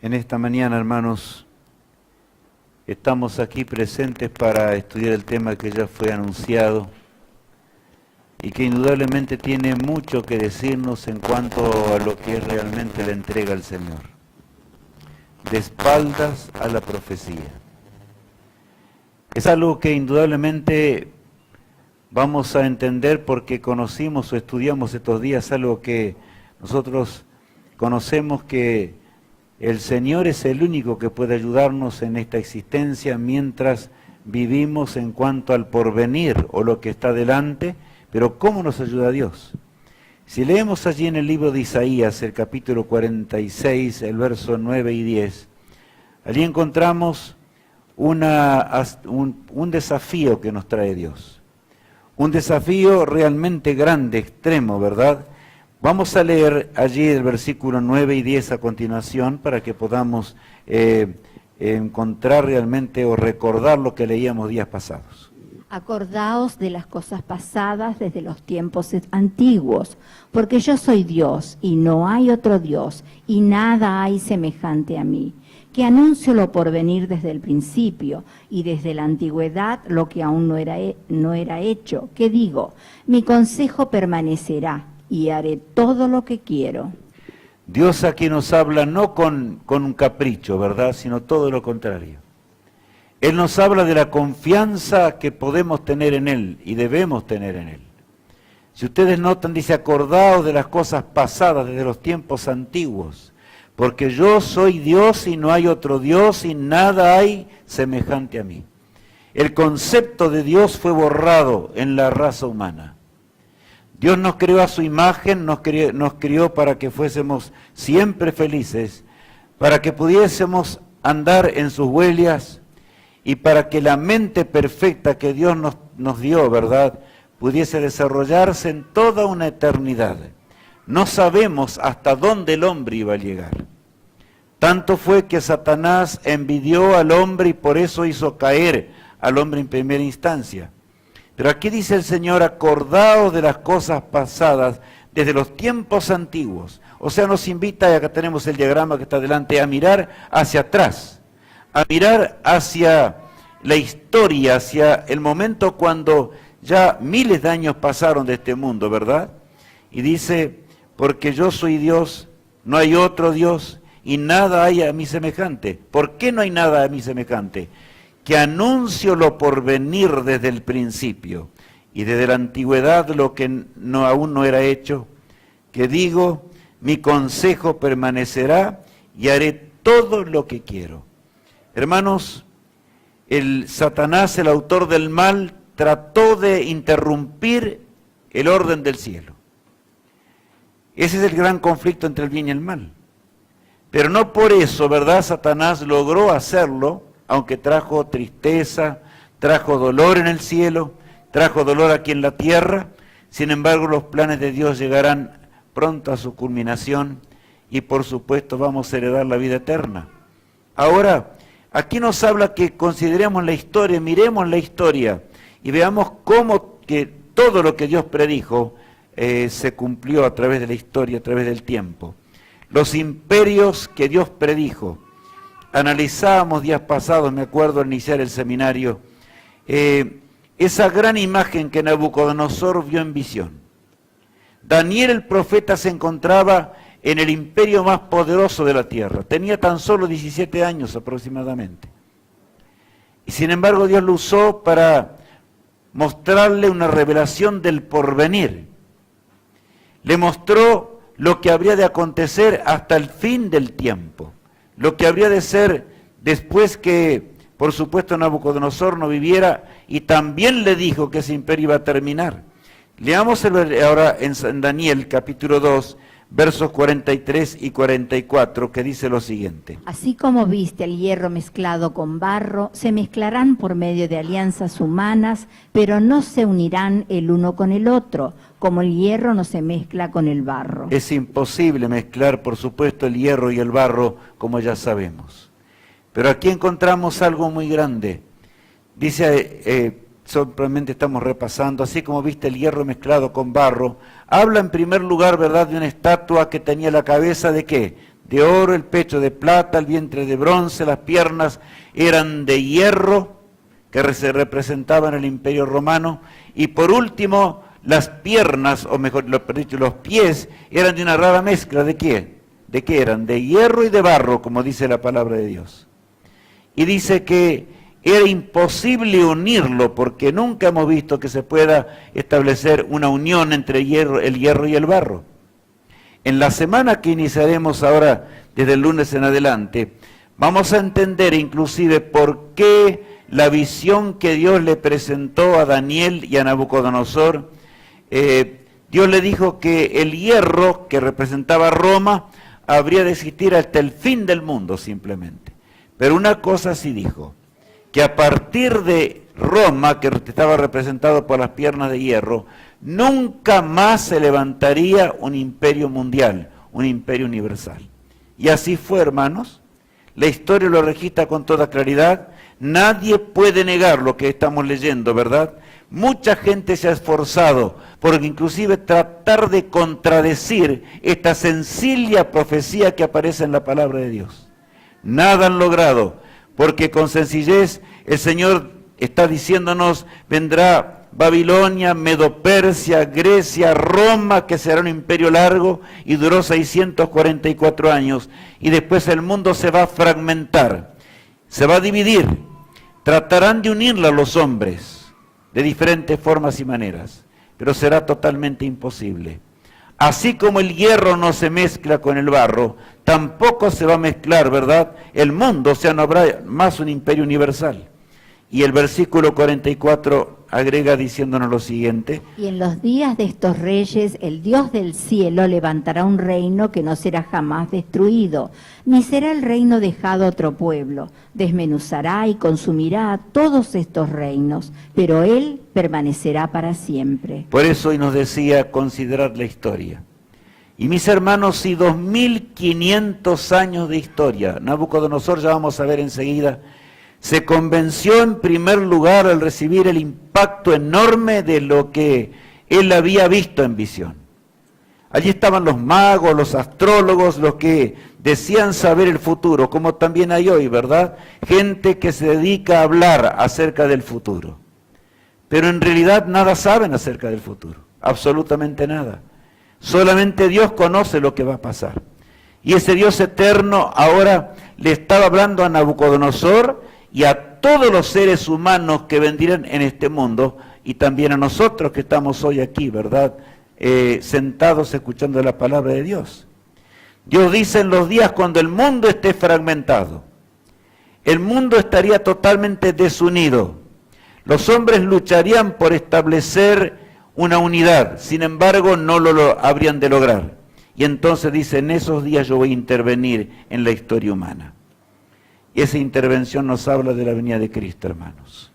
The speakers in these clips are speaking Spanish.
En esta mañana, hermanos, estamos aquí presentes para estudiar el tema que ya fue anunciado y que indudablemente tiene mucho que decirnos en cuanto a lo que es realmente la entrega al Señor. De espaldas a la profecía. Es algo que indudablemente vamos a entender porque conocimos o estudiamos estos días algo que nosotros conocemos, que el Señor es el único que puede ayudarnos en esta existencia mientras vivimos en cuanto al porvenir o lo que está delante, pero ¿cómo nos ayuda Dios? Si leemos allí en el libro de Isaías, el capítulo 46, el verso 9 y 10, allí encontramos un desafío que nos trae Dios. Un desafío realmente grande, extremo, ¿verdad? Vamos a leer allí el versículo 9 y 10 a continuación para que podamos encontrar realmente o recordar lo que leíamos días pasados. Acordaos de las cosas pasadas desde los tiempos antiguos, porque yo soy Dios y no hay otro Dios, y nada hay semejante a mí, que anuncio lo por venir desde el principio, y desde la antigüedad lo que aún no era hecho, que digo, mi consejo permanecerá, y haré todo lo que quiero. Dios aquí nos habla no con un capricho, ¿verdad?, sino todo lo contrario. Él nos habla de la confianza que podemos tener en Él y debemos tener en Él. Si ustedes notan, dice, acordaos de las cosas pasadas desde los tiempos antiguos, porque yo soy Dios y no hay otro Dios y nada hay semejante a mí. El concepto de Dios fue borrado en la raza humana. Dios nos creó a su imagen, nos crió para que fuésemos siempre felices, para que pudiésemos andar en sus huellas y para que la mente perfecta que Dios nos dio, ¿verdad?, pudiese desarrollarse en toda una eternidad. No sabemos hasta dónde el hombre iba a llegar. Tanto fue que Satanás envidió al hombre y por eso hizo caer al hombre en primera instancia. Pero aquí dice el Señor, acordaos de las cosas pasadas desde los tiempos antiguos. O sea, nos invita, y acá tenemos el diagrama que está delante, a mirar hacia atrás, a mirar hacia la historia, hacia el momento cuando ya miles de años pasaron de este mundo, ¿verdad? Y dice, porque yo soy Dios, no hay otro Dios y nada hay a mí semejante. ¿Por qué no hay nada a mí semejante? Que anuncio lo por venir desde el principio y desde la antigüedad lo que aún no era hecho, que digo, mi consejo permanecerá y haré todo lo que quiero. Hermanos, el Satanás, el autor del mal, trató de interrumpir el orden del cielo. Ese es el gran conflicto entre el bien y el mal. Pero no por eso, ¿verdad?, Satanás logró hacerlo, aunque trajo tristeza, trajo dolor en el cielo, trajo dolor aquí en la tierra. Sin embargo, los planes de Dios llegarán pronto a su culminación y por supuesto vamos a heredar la vida eterna. Ahora, aquí nos habla que consideremos la historia, miremos la historia y veamos cómo que todo lo que Dios predijo se cumplió a través de la historia, a través del tiempo. Los imperios que Dios predijo. Analizábamos días pasados, me acuerdo al iniciar el seminario, esa gran imagen que Nabucodonosor vio en visión. Daniel el profeta se encontraba en el imperio más poderoso de la tierra, tenía tan solo 17 años aproximadamente. Y sin embargo Dios lo usó para mostrarle una revelación del porvenir. Le mostró lo que habría de acontecer hasta el fin del tiempo. Lo que habría de ser después que, por supuesto, Nabucodonosor no viviera, y también le dijo que ese imperio iba a terminar. Leamos ahora en Daniel capítulo 2, versos 43 y 44, que dice lo siguiente. Así como viste el hierro mezclado con barro, se mezclarán por medio de alianzas humanas, pero no se unirán el uno con el otro, como el hierro no se mezcla con el barro. Es imposible mezclar, por supuesto, el hierro y el barro, como ya sabemos. Pero aquí encontramos algo muy grande. Dice, solamente estamos repasando, así como viste el hierro mezclado con barro, habla en primer lugar, ¿verdad?, de una estatua que tenía la cabeza de ¿qué? de oro, el pecho de plata, el vientre de bronce, las piernas eran de hierro, que se representaban el Imperio Romano, y por último, las piernas, o mejor dicho, los pies, eran de una rara mezcla. ¿De qué? ¿De qué eran? De hierro y de barro, como dice la palabra de Dios. Y dice que era imposible unirlo, porque nunca hemos visto que se pueda establecer una unión entre el hierro y el barro. En la semana que iniciaremos ahora, desde el lunes en adelante, vamos a entender inclusive por qué la visión que Dios le presentó a Daniel y a Nabucodonosor, Dios le dijo que el hierro que representaba Roma habría de existir hasta el fin del mundo simplemente. Pero una cosa sí dijo, que a partir de Roma, que estaba representado por las piernas de hierro, nunca más se levantaría un imperio mundial, un imperio universal. Y así fue, hermanos. La historia lo registra con toda claridad. Nadie puede negar lo que estamos leyendo, ¿verdad? Mucha gente se ha esforzado por inclusive tratar de contradecir esta sencilla profecía que aparece en la palabra de Dios. Nada han logrado, porque con sencillez el Señor está diciéndonos, vendrá Babilonia, Medo-Persia, Grecia, Roma, que será un imperio largo y duró 644 años, y después el mundo se va a fragmentar, se va a dividir. Tratarán de unirla los hombres de diferentes formas y maneras, pero será totalmente imposible. Así como el hierro no se mezcla con el barro, tampoco se va a mezclar, ¿verdad?, el mundo, o sea, no habrá más un imperio universal. Y el versículo 44 agrega diciéndonos lo siguiente. Y en los días de estos reyes, el Dios del cielo levantará un reino que no será jamás destruido, ni será el reino dejado a otro pueblo. Desmenuzará y consumirá a todos estos reinos, pero él permanecerá para siempre. Por eso hoy nos decía considerar la historia. Y mis hermanos, si 2500 años de historia, Nabucodonosor, ya vamos a ver enseguida, se convenció en primer lugar al recibir el impacto enorme de lo que él había visto en visión. Allí estaban los magos, los astrólogos, los que decían saber el futuro, como también hay hoy, ¿verdad? Gente que se dedica a hablar acerca del futuro. Pero en realidad nada saben acerca del futuro, absolutamente nada. Solamente Dios conoce lo que va a pasar. Y ese Dios eterno ahora le estaba hablando a Nabucodonosor y a todos los seres humanos que vendrían en este mundo, y también a nosotros que estamos hoy aquí, ¿verdad?, sentados escuchando la palabra de Dios. Dios dice en los días cuando el mundo esté fragmentado, el mundo estaría totalmente desunido, los hombres lucharían por establecer una unidad, sin embargo no lo habrían de lograr. Y entonces dice, en esos días yo voy a intervenir en la historia humana. Esa intervención nos habla de la venida de Cristo, hermanos.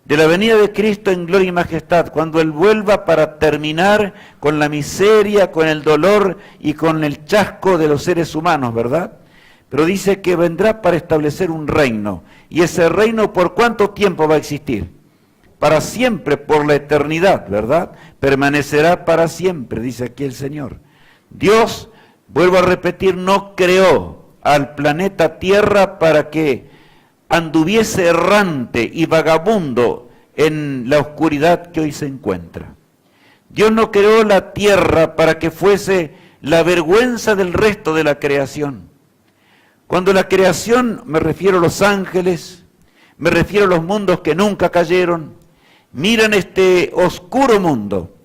De la venida de Cristo en gloria y majestad, cuando Él vuelva para terminar con la miseria, con el dolor y con el chasco de los seres humanos, ¿verdad? Pero dice que vendrá para establecer un reino. ¿Y ese reino por cuánto tiempo va a existir? Para siempre, por la eternidad, ¿verdad? Permanecerá para siempre, dice aquí el Señor. Dios, vuelvo a repetir, no creó al planeta Tierra para que anduviese errante y vagabundo en la oscuridad que hoy se encuentra. Dios no creó la Tierra para que fuese la vergüenza del resto de la creación. Cuando la creación, me refiero a los ángeles, me refiero a los mundos que nunca cayeron, miran este oscuro mundo,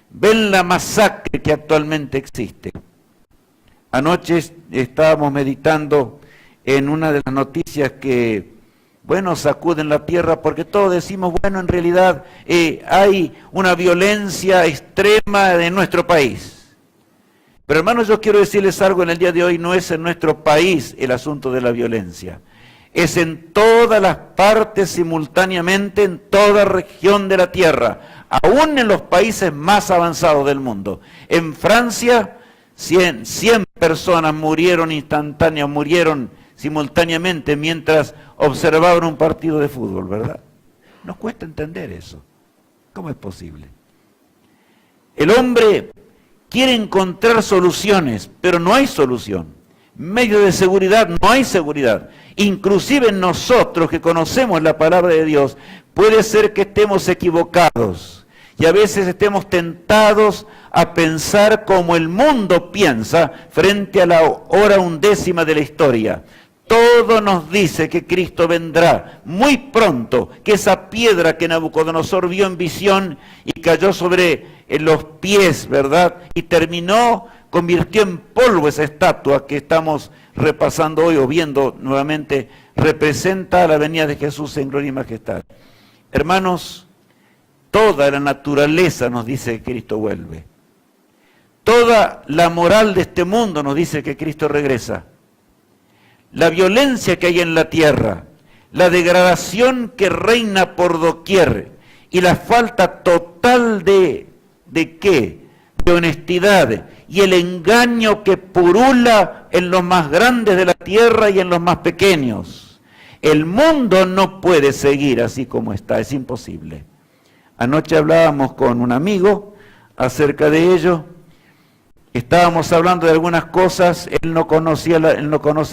ven la masacre que actualmente existe. Anoche estábamos meditando en una de las noticias que, bueno, sacuden la tierra, porque todos decimos, bueno, en realidad hay una violencia extrema en nuestro país. Pero hermanos, yo quiero decirles algo en el día de hoy, no es en nuestro país el asunto de la violencia. Es en todas las partes simultáneamente, en toda región de la tierra, aún en los países más avanzados del mundo. En Francia, 100 personas murieron simultáneamente mientras observaban un partido de fútbol, ¿verdad? Nos cuesta entender eso. ¿Cómo es posible? El hombre quiere encontrar soluciones, pero no hay solución. medio de seguridad, no hay seguridad. Inclusive nosotros que conocemos la palabra de Dios, puede ser que estemos equivocados y a veces estemos tentados a pensar como el mundo piensa frente a la hora 1/10 de la historia. Todo nos dice que Cristo vendrá muy pronto, que esa piedra que Nabucodonosor vio en visión y cayó sobre los pies, ¿verdad? Y convirtió en polvo esa estatua que estamos repasando hoy o viendo nuevamente, representa la venida de Jesús en gloria y majestad. Hermanos, toda la naturaleza nos dice que Cristo vuelve. Toda la moral de este mundo nos dice que Cristo regresa. La violencia que hay en la tierra, la degradación que reina por doquier y la falta total ¿de qué? De honestidad y el engaño que purula en los más grandes de la tierra y en los más pequeños. El mundo no puede seguir así como está, es imposible. Anoche hablábamos con un amigo acerca de ello. Estábamos hablando de algunas cosas, él no conoce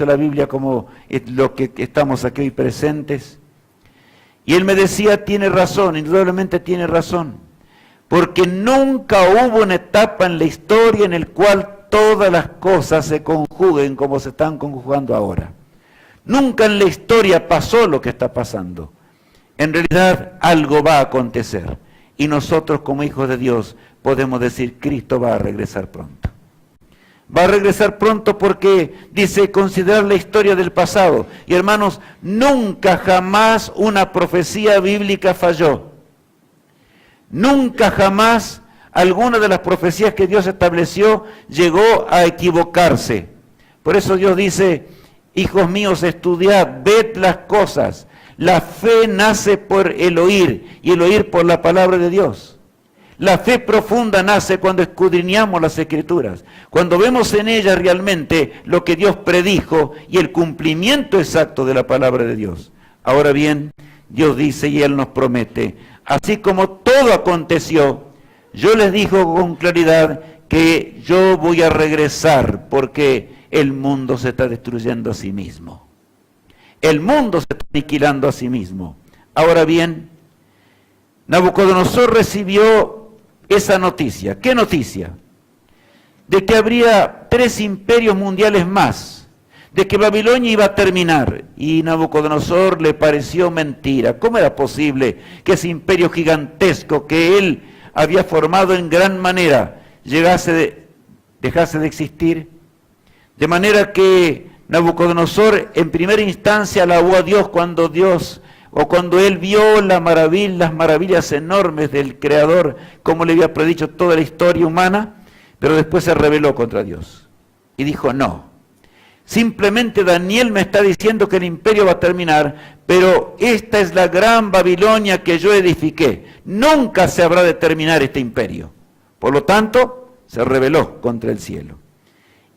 la Biblia como lo que estamos aquí presentes. Y él me decía, tiene razón, indudablemente tiene razón, porque nunca hubo una etapa en la historia en la cual todas las cosas se conjuguen como se están conjugando ahora. Nunca en la historia pasó lo que está pasando. En realidad algo va a acontecer y nosotros como hijos de Dios podemos decir, Cristo va a regresar pronto. Va a regresar pronto porque dice considerar la historia del pasado. Y hermanos, nunca jamás una profecía bíblica falló. Nunca jamás alguna de las profecías que Dios estableció llegó a equivocarse. Por eso Dios dice, hijos míos, estudiad, ved las cosas. La fe nace por el oír y el oír por la palabra de Dios. La fe profunda nace cuando escudriñamos las Escrituras, cuando vemos en ellas realmente lo que Dios predijo y el cumplimiento exacto de la palabra de Dios. Ahora bien, Dios dice y Él nos promete, así como todo aconteció, yo les digo con claridad que yo voy a regresar porque el mundo se está destruyendo a sí mismo. El mundo se está aniquilando a sí mismo. Ahora bien, Nabucodonosor recibió esa noticia. ¿Qué noticia? De que habría 3 imperios mundiales más, de que Babilonia iba a terminar, y Nabucodonosor le pareció mentira. ¿Cómo era posible que ese imperio gigantesco que él había formado en gran manera dejase de existir? De manera que Nabucodonosor en primera instancia alabó a Dios cuando él vio las maravillas enormes del Creador, como le había predicho toda la historia humana, pero después se rebeló contra Dios. Y dijo, no, simplemente Daniel me está diciendo que el imperio va a terminar, pero esta es la gran Babilonia que yo edifiqué. Nunca se habrá de terminar este imperio. Por lo tanto, se rebeló contra el cielo.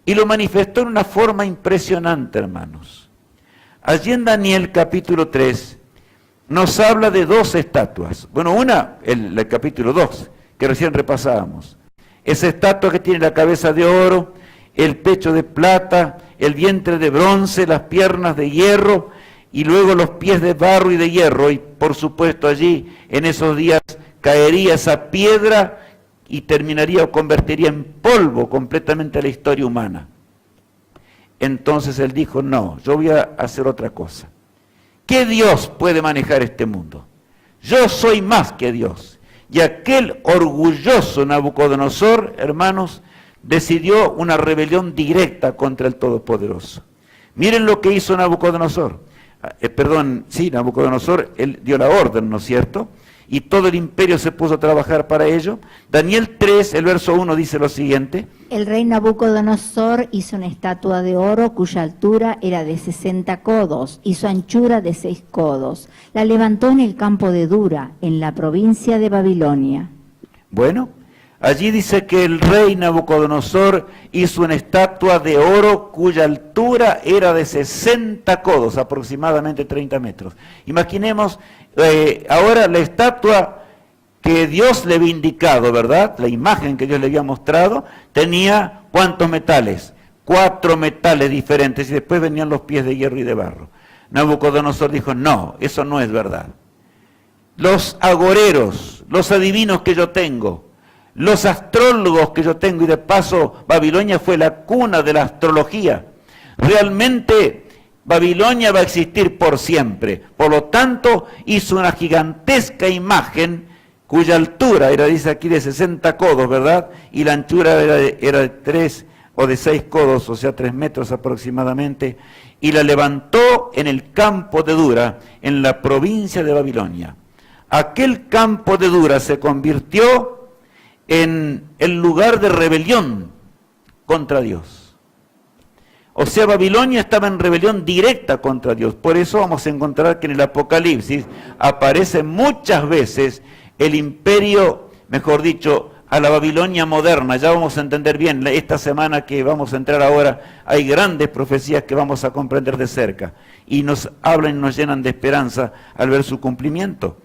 Y lo manifestó en una forma impresionante, hermanos. Allí en Daniel capítulo 3, nos habla de 2 estatuas. Bueno, una, el capítulo 2, que recién repasábamos. Esa estatua que tiene la cabeza de oro, el pecho de plata, el vientre de bronce, las piernas de hierro, y luego los pies de barro y de hierro. Y por supuesto allí, en esos días, caería esa piedra y terminaría o convertiría en polvo completamente la historia humana. Entonces él dijo, no, yo voy a hacer otra cosa. ¿Qué Dios puede manejar este mundo? Yo soy más que Dios. Y aquel orgulloso Nabucodonosor, hermanos, decidió una rebelión directa contra el Todopoderoso. Miren lo que hizo Nabucodonosor. Nabucodonosor, él dio la orden, ¿no es cierto? Y todo el imperio se puso a trabajar para ello. Daniel 3, el verso 1 dice lo siguiente. El rey Nabucodonosor hizo una estatua de oro cuya altura era de 60 codos y su anchura de 6 codos. La levantó en el campo de Dura, en la provincia de Babilonia. Bueno, allí dice que el rey Nabucodonosor hizo una estatua de oro cuya altura era de 60 codos, aproximadamente 30 metros. Imaginemos ahora la estatua que Dios le había indicado, ¿verdad? La imagen que Dios le había mostrado tenía ¿cuántos metales? 4 metales diferentes y después venían los pies de hierro y de barro. Nabucodonosor dijo, no, eso no es verdad. Los agoreros, los adivinos que yo tengo, los astrólogos que yo tengo, y de paso Babilonia fue la cuna de la astrología. Realmente Babilonia va a existir por siempre. Por lo tanto, hizo una gigantesca imagen cuya altura era, dice aquí, de 60 codos, ¿verdad? Y la anchura era de 3 o de 6 codos, o sea, 3 metros aproximadamente, y la levantó en el campo de Dura, en la provincia de Babilonia. Aquel campo de Dura se convirtió en el lugar de rebelión contra Dios. O sea, Babilonia estaba en rebelión directa contra Dios. Por eso vamos a encontrar que en el Apocalipsis aparece muchas veces el imperio, mejor dicho, a la Babilonia moderna. Ya vamos a entender bien, esta semana que vamos a entrar ahora, hay grandes profecías que vamos a comprender de cerca. Y nos hablan y nos llenan de esperanza al ver su cumplimiento.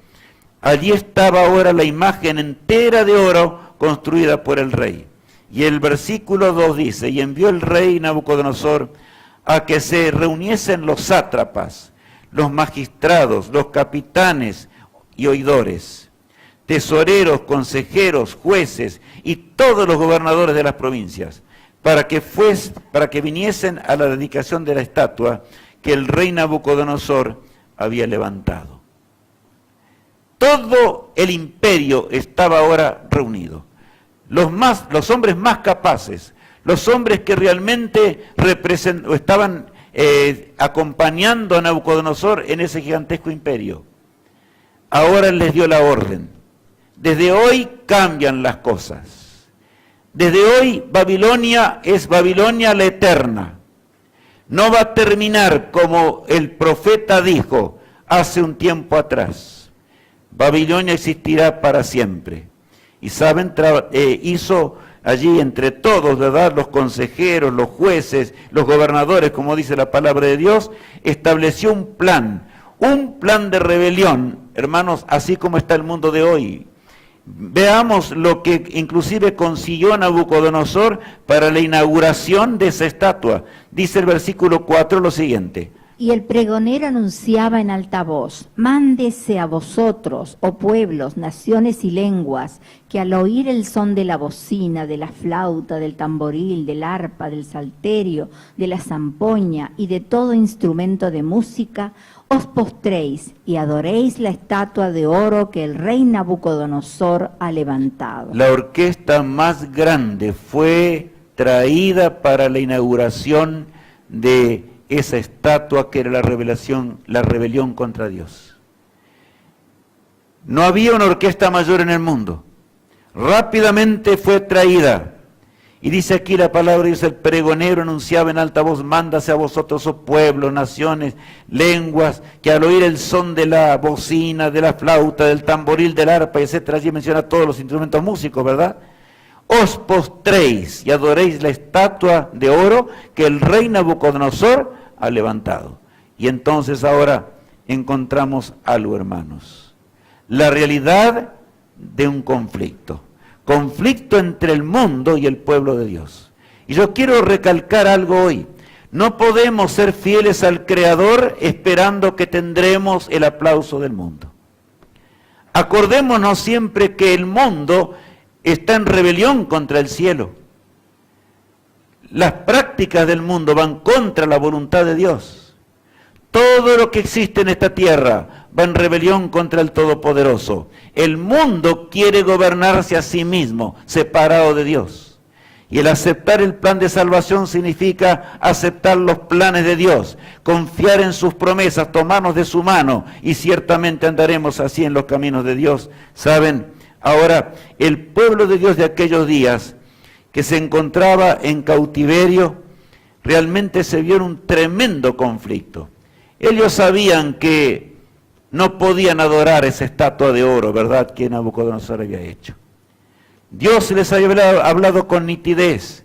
Allí estaba ahora la imagen entera de oro construida por el rey. Y el versículo 2 dice, y envió el rey Nabucodonosor a que se reuniesen los sátrapas, los magistrados, los capitanes y oidores, tesoreros, consejeros, jueces y todos los gobernadores de las provincias, para que viniesen a la dedicación de la estatua que el rey Nabucodonosor había levantado. Todo el imperio estaba ahora reunido. Los hombres más capaces, los hombres que realmente estaban acompañando a Nabucodonosor en ese gigantesco imperio. Ahora les dio la orden. Desde hoy cambian las cosas. Desde hoy Babilonia es Babilonia la eterna. No va a terminar como el profeta dijo hace un tiempo atrás. Babilonia existirá para siempre. Y saben, hizo allí entre todos, ¿verdad?, los consejeros, los jueces, los gobernadores, como dice la palabra de Dios, estableció un plan de rebelión, hermanos, así como está el mundo de hoy. Veamos lo que inclusive consiguió Nabucodonosor para la inauguración de esa estatua. Dice el versículo 4 lo siguiente. Y el pregonero anunciaba en alta voz, mándese a vosotros, oh pueblos, naciones y lenguas, que al oír el son de la bocina, de la flauta, del tamboril, del arpa, del salterio, de la zampoña y de todo instrumento de música, os postréis y adoréis la estatua de oro que el rey Nabucodonosor ha levantado. La orquesta más grande fue traída para la inauguración de esa estatua que era la rebelión contra Dios. No había una orquesta mayor en el mundo. Rápidamente fue traída. Y dice aquí la palabra, dice, el pregonero anunciaba en alta voz, mándase a vosotros, oh pueblos, naciones, lenguas, que al oír el son de la bocina, de la flauta, del tamboril, del arpa, etc., allí menciona todos los instrumentos músicos, ¿verdad?, os postréis y adoréis la estatua de oro que el rey Nabucodonosor ha levantado. Y entonces ahora encontramos algo, hermanos. La realidad de un conflicto. Conflicto entre el mundo y el pueblo de Dios. Y yo quiero recalcar algo hoy. No podemos ser fieles al Creador esperando que tendremos el aplauso del mundo. Acordémonos siempre que el mundo está en rebelión contra el cielo. Las prácticas del mundo van contra la voluntad de Dios. Todo lo que existe en esta tierra va en rebelión contra el Todopoderoso. El mundo quiere gobernarse a sí mismo, separado de Dios. Y el aceptar el plan de salvación significa aceptar los planes de Dios, confiar en sus promesas, tomarnos de su mano, y ciertamente andaremos así en los caminos de Dios. ¿Saben? Ahora, el pueblo de Dios de aquellos días, que se encontraba en cautiverio, realmente se vio en un tremendo conflicto. Ellos sabían que no podían adorar esa estatua de oro, ¿verdad?, que Nabucodonosor había hecho. Dios les había hablado con nitidez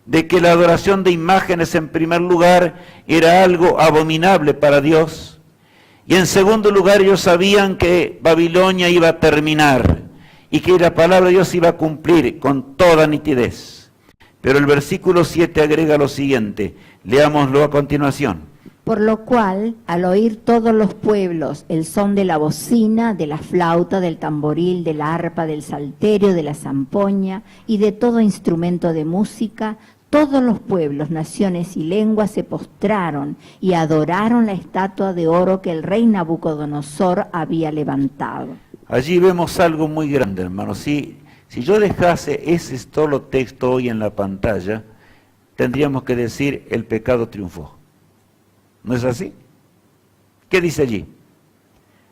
de que la adoración de imágenes en primer lugar era algo abominable para Dios. Y en segundo lugar ellos sabían que Babilonia iba a terminar y que la palabra de Dios iba a cumplir con toda nitidez. Pero el versículo 7 agrega lo siguiente, leámoslo a continuación. Por lo cual, al oír todos los pueblos el son de la bocina, de la flauta, del tamboril, del arpa, del salterio, de la zampoña y de todo instrumento de música, todos los pueblos, naciones y lenguas se postraron y adoraron la estatua de oro que el rey Nabucodonosor había levantado. Allí vemos algo muy grande, hermano. Si yo dejase ese solo texto hoy en la pantalla, tendríamos que decir el pecado triunfó. ¿No es así? ¿Qué dice allí?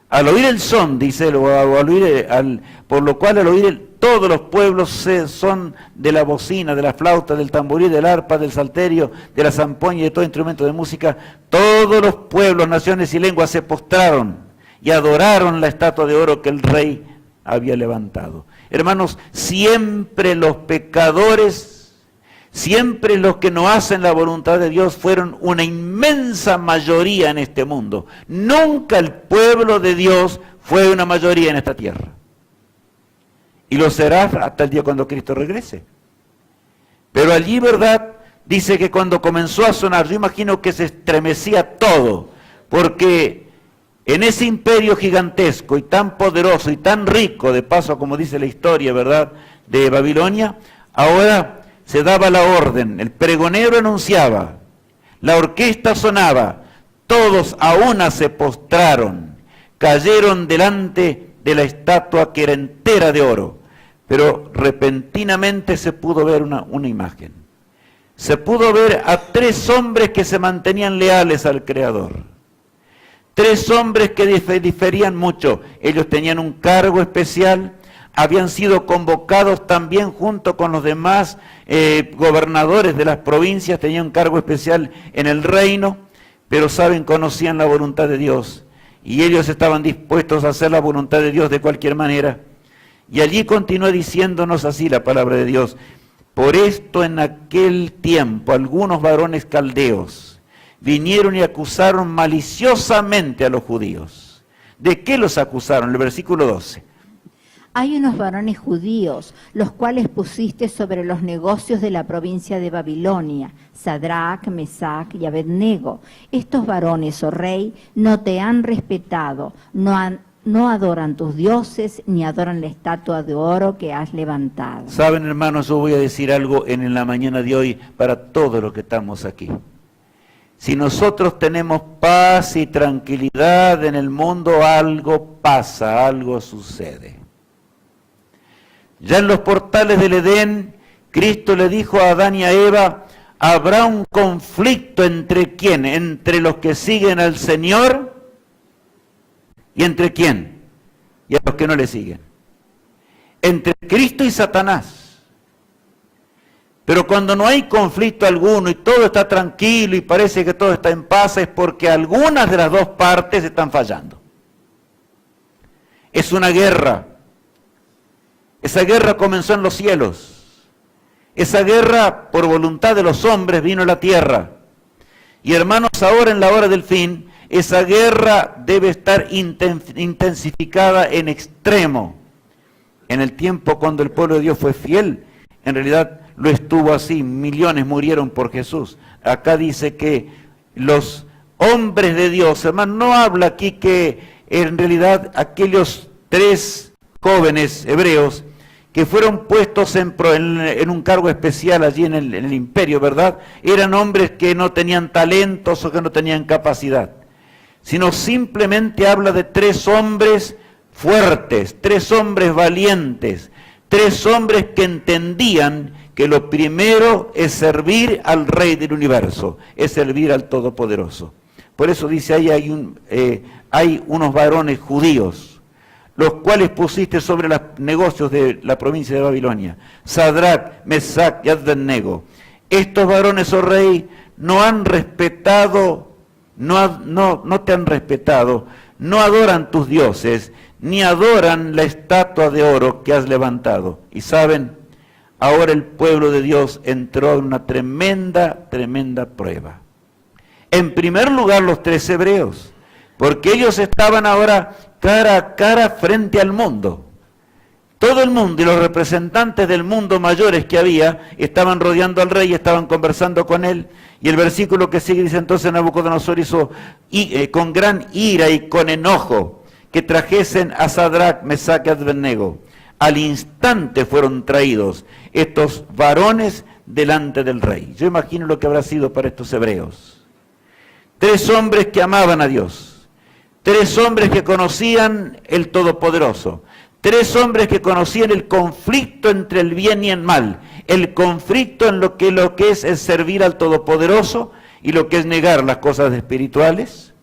Al oír el son, dice, por lo cual al oír todos los pueblos son de la bocina, de la flauta, del tamboril, del arpa, del salterio, de la zampoña y de todo instrumento de música, todos los pueblos, naciones y lenguas se postraron y adoraron la estatua de oro que el rey había levantado. Hermanos, siempre los pecadores, siempre los que no hacen la voluntad de Dios fueron una inmensa mayoría en este mundo. Nunca el pueblo de Dios fue una mayoría en esta tierra. Y lo será hasta el día cuando Cristo regrese. Pero allí, ¿verdad? Dice que cuando comenzó a sonar, yo imagino que se estremecía todo, porque en ese imperio gigantesco y tan poderoso y tan rico, de paso como dice la historia, ¿verdad?, de Babilonia, ahora se daba la orden, el pregonero anunciaba, la orquesta sonaba, todos a una se postraron, cayeron delante de la estatua que era entera de oro, pero repentinamente se pudo ver una imagen. Se pudo ver a 3 hombres que se mantenían leales al Creador. 3 hombres que diferían mucho. Ellos tenían un cargo especial, habían sido convocados también junto con los demás gobernadores de las provincias, tenían un cargo especial en el reino, pero conocían la voluntad de Dios, y ellos estaban dispuestos a hacer la voluntad de Dios de cualquier manera. Y allí continúa diciéndonos así la palabra de Dios: por esto en aquel tiempo algunos varones caldeos vinieron y acusaron maliciosamente a los judíos. ¿De qué los acusaron? El versículo 12. Hay unos varones judíos, los cuales pusiste sobre los negocios de la provincia de Babilonia, Sadrach, Mesach y Abednego. Estos varones, oh rey, no te han respetado, no adoran tus dioses, ni adoran la estatua de oro que has levantado. Saben, hermanos, yo voy a decir algo en la mañana de hoy para todos los que estamos aquí. Si nosotros tenemos paz y tranquilidad en el mundo, algo pasa, algo sucede. Ya en los portales del Edén, Cristo le dijo a Adán y a Eva, habrá un conflicto entre ¿quién? Entre los que siguen al Señor y entre ¿quién? Y a los que no le siguen. Entre Cristo y Satanás. Pero cuando no hay conflicto alguno y todo está tranquilo y parece que todo está en paz, es porque algunas de las dos partes están fallando. Es una guerra. Esa guerra comenzó en los cielos. Esa guerra, por voluntad de los hombres, vino a la tierra. Y hermanos, ahora en la hora del fin, esa guerra debe estar intensificada en extremo. En el tiempo cuando el pueblo de Dios fue fiel, en realidad lo estuvo así, millones murieron por Jesús. Acá dice que los hombres de Dios, hermano, no habla aquí que en realidad aquellos 3 jóvenes hebreos que fueron puestos en un cargo especial allí en el imperio, ¿verdad? Eran hombres que no tenían talentos o que no tenían capacidad, sino simplemente habla de 3 hombres fuertes, 3 hombres valientes, 3 hombres que entendían que lo primero es servir al Rey del universo, es servir al Todopoderoso. Por eso dice ahí hay unos varones judíos, los cuales pusiste sobre los negocios de la provincia de Babilonia, Sadrach, Mesach y Abednego. Estos varones, oh rey, no han respetado, no te han respetado, no adoran tus dioses, ni adoran la estatua de oro que has levantado. Y saben, ahora el pueblo de Dios entró en una tremenda prueba. En primer lugar, los 3 hebreos, porque ellos estaban ahora cara a cara frente al mundo. Todo el mundo y los representantes del mundo mayores que había estaban rodeando al rey, estaban conversando con él. Y el versículo que sigue dice: entonces Nabucodonosor hizo con gran ira y con enojo que trajesen a Sadrach, Mesach y Abednego. Al instante fueron traídos estos varones delante del rey. Yo imagino lo que habrá sido para estos hebreos. 3 hombres que amaban a Dios. 3 hombres que conocían el Todopoderoso. 3 hombres que conocían el conflicto entre el bien y el mal, el conflicto en lo que es servir al Todopoderoso y lo que es negar las cosas espirituales.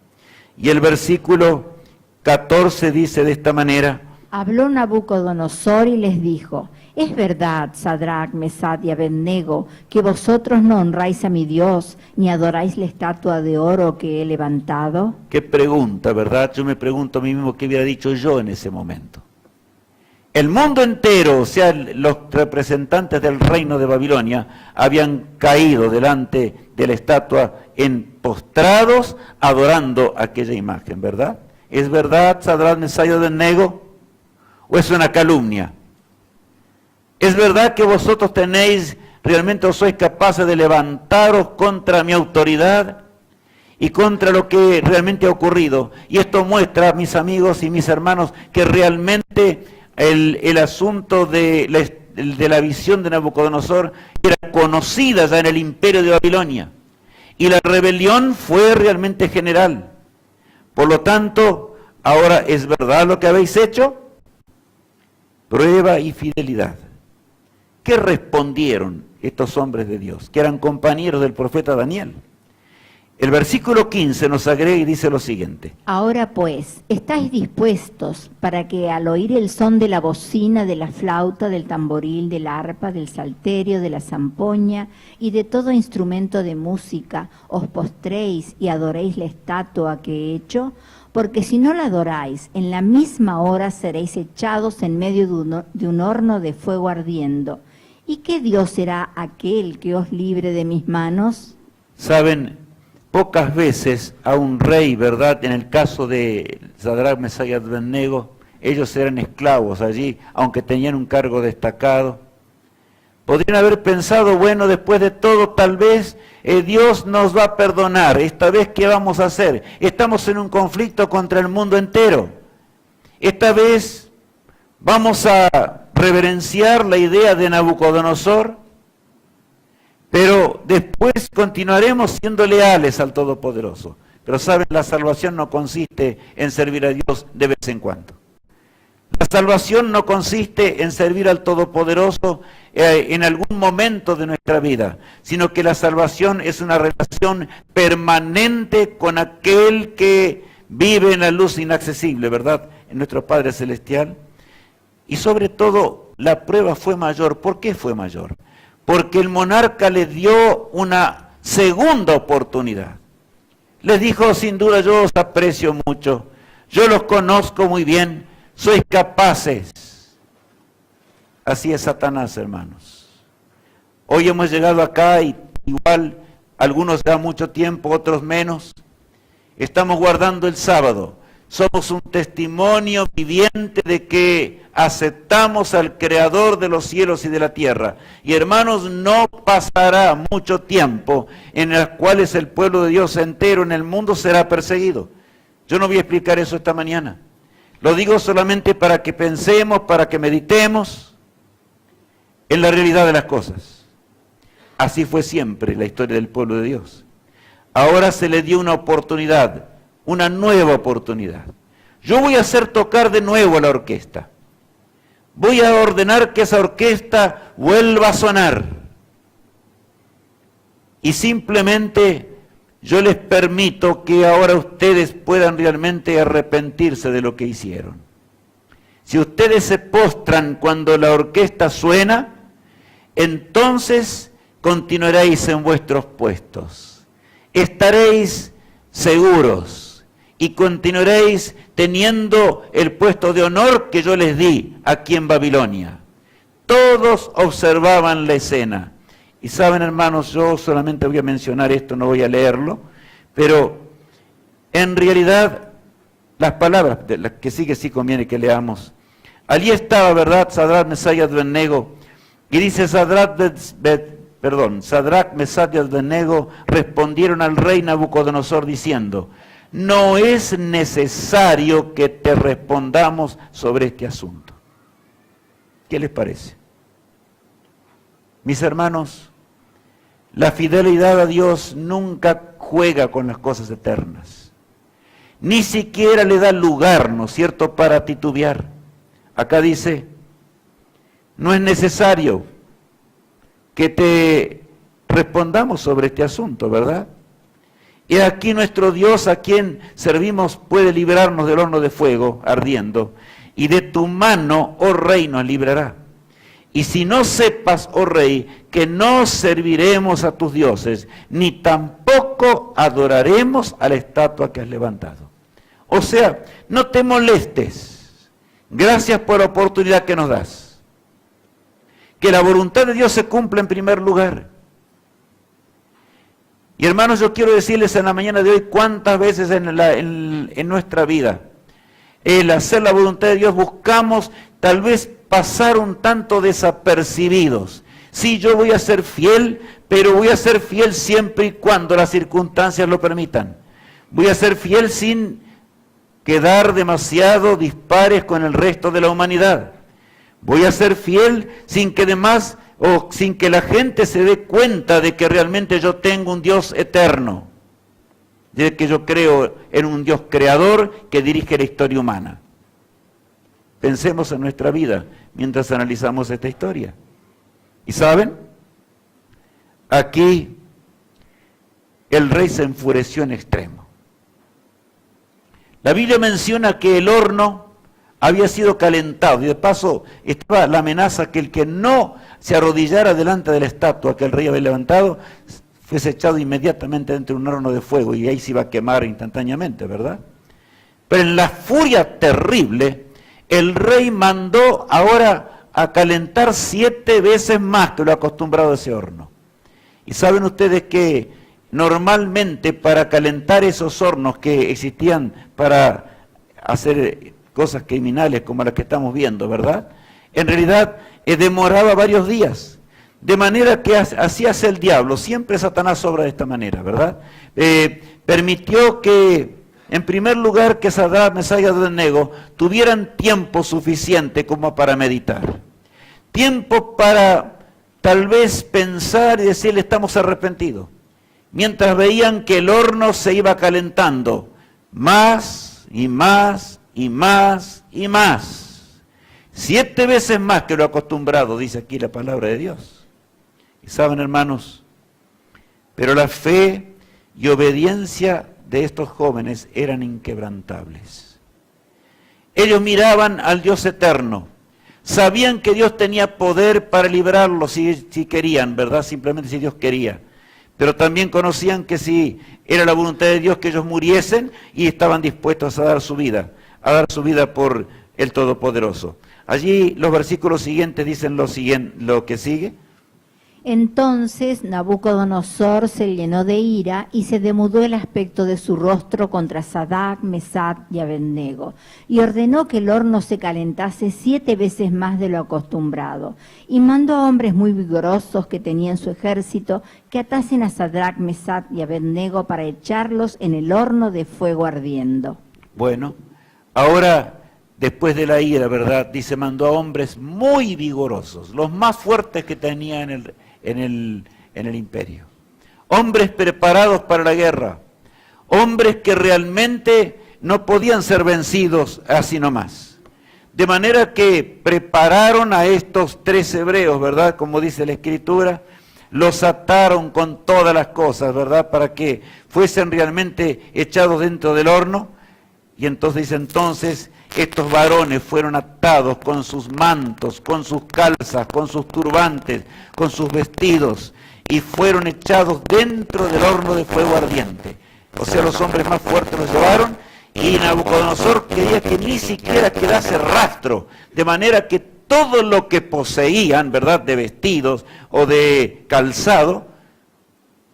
Y el versículo 14 dice de esta manera: Habló Nabucodonosor y les dijo: es verdad, Sadrach, Mesach y Abednego, que vosotros no honráis a mi Dios, ni adoráis la estatua de oro que he levantado. Qué pregunta, ¿verdad? Yo me pregunto a mí mismo qué hubiera dicho yo en ese momento. El mundo entero, o sea, los representantes del reino de Babilonia, habían caído delante de la estatua postrados, adorando aquella imagen, ¿verdad? ¿Es verdad, Sadrach, Mesach y Abednego? ¿O es una calumnia? ¿Es verdad que vosotros realmente os sois capaces de levantaros contra mi autoridad y contra lo que realmente ha ocurrido? Y esto muestra, mis amigos y mis hermanos, que realmente el asunto de la visión de Nabucodonosor era conocida ya en el imperio de Babilonia. Y la rebelión fue realmente general. Por lo tanto, ahora, ¿es verdad lo que habéis hecho? Prueba y fidelidad. ¿Qué respondieron estos hombres de Dios, que eran compañeros del profeta Daniel? El versículo 15 nos agrega y dice lo siguiente: Ahora pues, ¿estáis dispuestos para que al oír el son de la bocina, de la flauta, del tamboril, del arpa, del salterio, de la zampoña y de todo instrumento de música, os postréis y adoréis la estatua que he hecho? Porque si no la adoráis, en la misma hora seréis echados en medio de un horno de fuego ardiendo. ¿Y qué Dios será aquel que os libre de mis manos? Saben, pocas veces a un rey, ¿verdad? En el caso de Sadrach, Mesach y Abednego, ellos eran esclavos allí, aunque tenían un cargo destacado. Podrían haber pensado, bueno, después de todo, tal vez Dios nos va a perdonar. Esta vez, ¿qué vamos a hacer? Estamos en un conflicto contra el mundo entero. Esta vez vamos a reverenciar la idea de Nabucodonosor, pero después continuaremos siendo leales al Todopoderoso. Pero saben, la salvación no consiste en servir a Dios de vez en cuando. La salvación no consiste en servir al Todopoderoso en algún momento de nuestra vida, sino que la salvación es una relación permanente con aquel que vive en la luz inaccesible, ¿verdad? En nuestro Padre Celestial. Y sobre todo, la prueba fue mayor. ¿Por qué fue mayor? Porque el monarca les dio una segunda oportunidad. Les dijo: sin duda, yo os aprecio mucho, yo los conozco muy bien, sois capaces. Así es Satanás, hermanos. Hoy hemos llegado acá y igual, algunos ya mucho tiempo, otros menos. Estamos guardando el sábado. Somos un testimonio viviente de que aceptamos al Creador de los cielos y de la tierra. Y hermanos, no pasará mucho tiempo en el cual el pueblo de Dios entero en el mundo será perseguido. Yo no voy a explicar eso esta mañana. Lo digo solamente para que pensemos, para que meditemos en la realidad de las cosas. Así fue siempre la historia del pueblo de Dios. Ahora se le dio una oportunidad, una nueva oportunidad. Yo voy a hacer tocar de nuevo la orquesta. Voy a ordenar que esa orquesta vuelva a sonar. Y simplemente yo les permito que ahora ustedes puedan realmente arrepentirse de lo que hicieron. Si ustedes se postran cuando la orquesta suena, entonces continuaréis en vuestros puestos. Estaréis seguros y continuaréis teniendo el puesto de honor que yo les di aquí en Babilonia. Todos observaban la escena. Y saben, hermanos, yo solamente voy a mencionar esto, no voy a leerlo, pero en realidad las palabras de las que sigue sí conviene que leamos. Allí estaba, ¿verdad?, Sadrach, Mesach y Abednego. Y dice Sadrach, Mesach y Abednego respondieron al rey Nabucodonosor diciendo: no es necesario que te respondamos sobre este asunto. ¿Qué les parece? Mis hermanos, la fidelidad a Dios nunca juega con las cosas eternas. Ni siquiera le da lugar, ¿no es cierto?, para titubear. Acá dice, no es necesario que te respondamos sobre este asunto, ¿verdad? Y aquí nuestro Dios, a quien servimos, puede librarnos del horno de fuego ardiendo, y de tu mano, oh rey, nos librará. Y si no sepas, oh rey, que no serviremos a tus dioses, ni tampoco adoraremos a la estatua que has levantado. O sea, no te molestes. Gracias por la oportunidad que nos das. Que la voluntad de Dios se cumpla en primer lugar. Y hermanos, yo quiero decirles en la mañana de hoy cuántas veces en nuestra vida, el hacer la voluntad de Dios, buscamos tal vez pasar un tanto desapercibidos. Sí, yo voy a ser fiel, pero voy a ser fiel siempre y cuando las circunstancias lo permitan. Voy a ser fiel sin quedar demasiado dispares con el resto de la humanidad. Voy a ser fiel sin que sin que la gente se dé cuenta de que realmente yo tengo un Dios eterno, de que yo creo en un Dios creador que dirige la historia humana. Pensemos en nuestra vida mientras analizamos esta historia. ¿Y saben? Aquí el rey se enfureció en extremo. La Biblia menciona que el horno había sido calentado, y de paso estaba la amenaza que el que no se arrodillara delante de la estatua que el rey había levantado, fuese echado inmediatamente dentro de un horno de fuego, y ahí se iba a quemar instantáneamente, ¿verdad? Pero en la furia terrible, el rey mandó ahora a calentar 7 veces más que lo acostumbrado a ese horno. Y saben ustedes que normalmente para calentar esos hornos que existían para hacer cosas criminales como las que estamos viendo, ¿verdad? En realidad demoraba varios días, de manera que así hace el diablo, siempre Satanás obra de esta manera, ¿verdad? Permitió que, en primer lugar, que Sadrach, Mesach y Abednego tuvieran tiempo suficiente como para meditar, tiempo para tal vez pensar y decirle estamos arrepentidos, mientras veían que el horno se iba calentando más y más y más y más, 7 veces más que lo acostumbrado, dice aquí la palabra de Dios. Y saben, hermanos, pero la fe y obediencia de estos jóvenes eran inquebrantables. Ellos miraban al Dios eterno, sabían que Dios tenía poder para librarlos si querían, ¿verdad? Simplemente si Dios quería. Pero también conocían que si era la voluntad de Dios que ellos muriesen, y estaban dispuestos a dar su vida por el Todopoderoso. Allí los versículos siguientes dicen lo que sigue. Entonces Nabucodonosor se llenó de ira y se demudó el aspecto de su rostro contra Sadrach, Mesach y Abednego, y ordenó que el horno se calentase 7 veces más de lo acostumbrado, y mandó a hombres muy vigorosos que tenían su ejército que atasen a Sadrach, Mesach y Abednego para echarlos en el horno de fuego ardiendo. Bueno, ahora, después de la ira, ¿verdad? Dice, mandó a hombres muy vigorosos, los más fuertes que tenía en el imperio. Hombres preparados para la guerra. Hombres que realmente no podían ser vencidos así nomás. De manera que prepararon a estos 3 hebreos, ¿verdad? Como dice la Escritura, los ataron con todas las cosas, ¿verdad? Para que fuesen realmente echados dentro del horno. Y entonces dice, entonces estos varones fueron atados con sus mantos, con sus calzas, con sus turbantes, con sus vestidos, y fueron echados dentro del horno de fuego ardiente. O sea, los hombres más fuertes los llevaron, y Nabucodonosor quería que ni siquiera quedase rastro, de manera que todo lo que poseían, ¿verdad?, de vestidos o de calzado,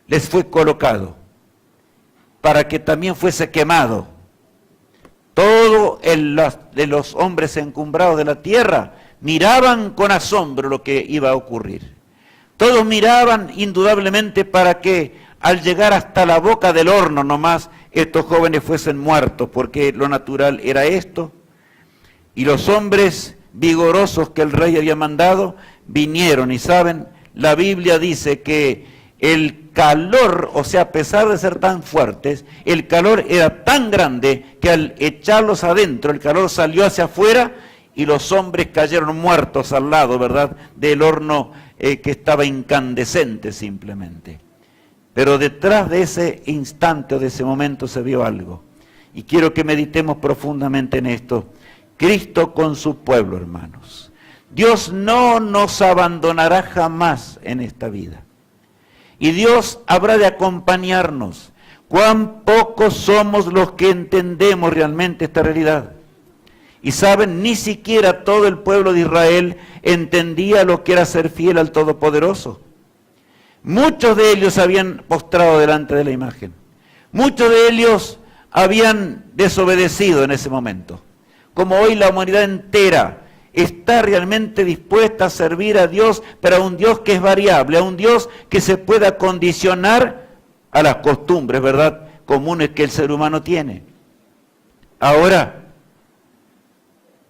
les fue colocado, para que también fuese quemado. Todos de los hombres encumbrados de la tierra miraban con asombro lo que iba a ocurrir. Todos miraban indudablemente para que al llegar hasta la boca del horno nomás estos jóvenes fuesen muertos, porque lo natural era esto. Y los hombres vigorosos que el rey había mandado vinieron, y saben, la Biblia dice que el calor, o sea, a pesar de ser tan fuertes, el calor era tan grande que al echarlos adentro, el calor salió hacia afuera y los hombres cayeron muertos al lado, ¿verdad?, del horno que estaba incandescente simplemente. Pero detrás de ese instante o de ese momento se vio algo. Y quiero que meditemos profundamente en esto. Cristo con su pueblo, hermanos. Dios no nos abandonará jamás en esta vida. Y Dios habrá de acompañarnos. Cuán pocos somos los que entendemos realmente esta realidad. Y saben, ni siquiera todo el pueblo de Israel entendía lo que era ser fiel al Todopoderoso. Muchos de ellos habían postrado delante de la imagen. Muchos de ellos habían desobedecido en ese momento. Como hoy la humanidad entera está realmente dispuesta a servir a Dios, pero a un Dios que es variable, a un Dios que se pueda condicionar a las costumbres, ¿verdad?, comunes que el ser humano tiene. Ahora,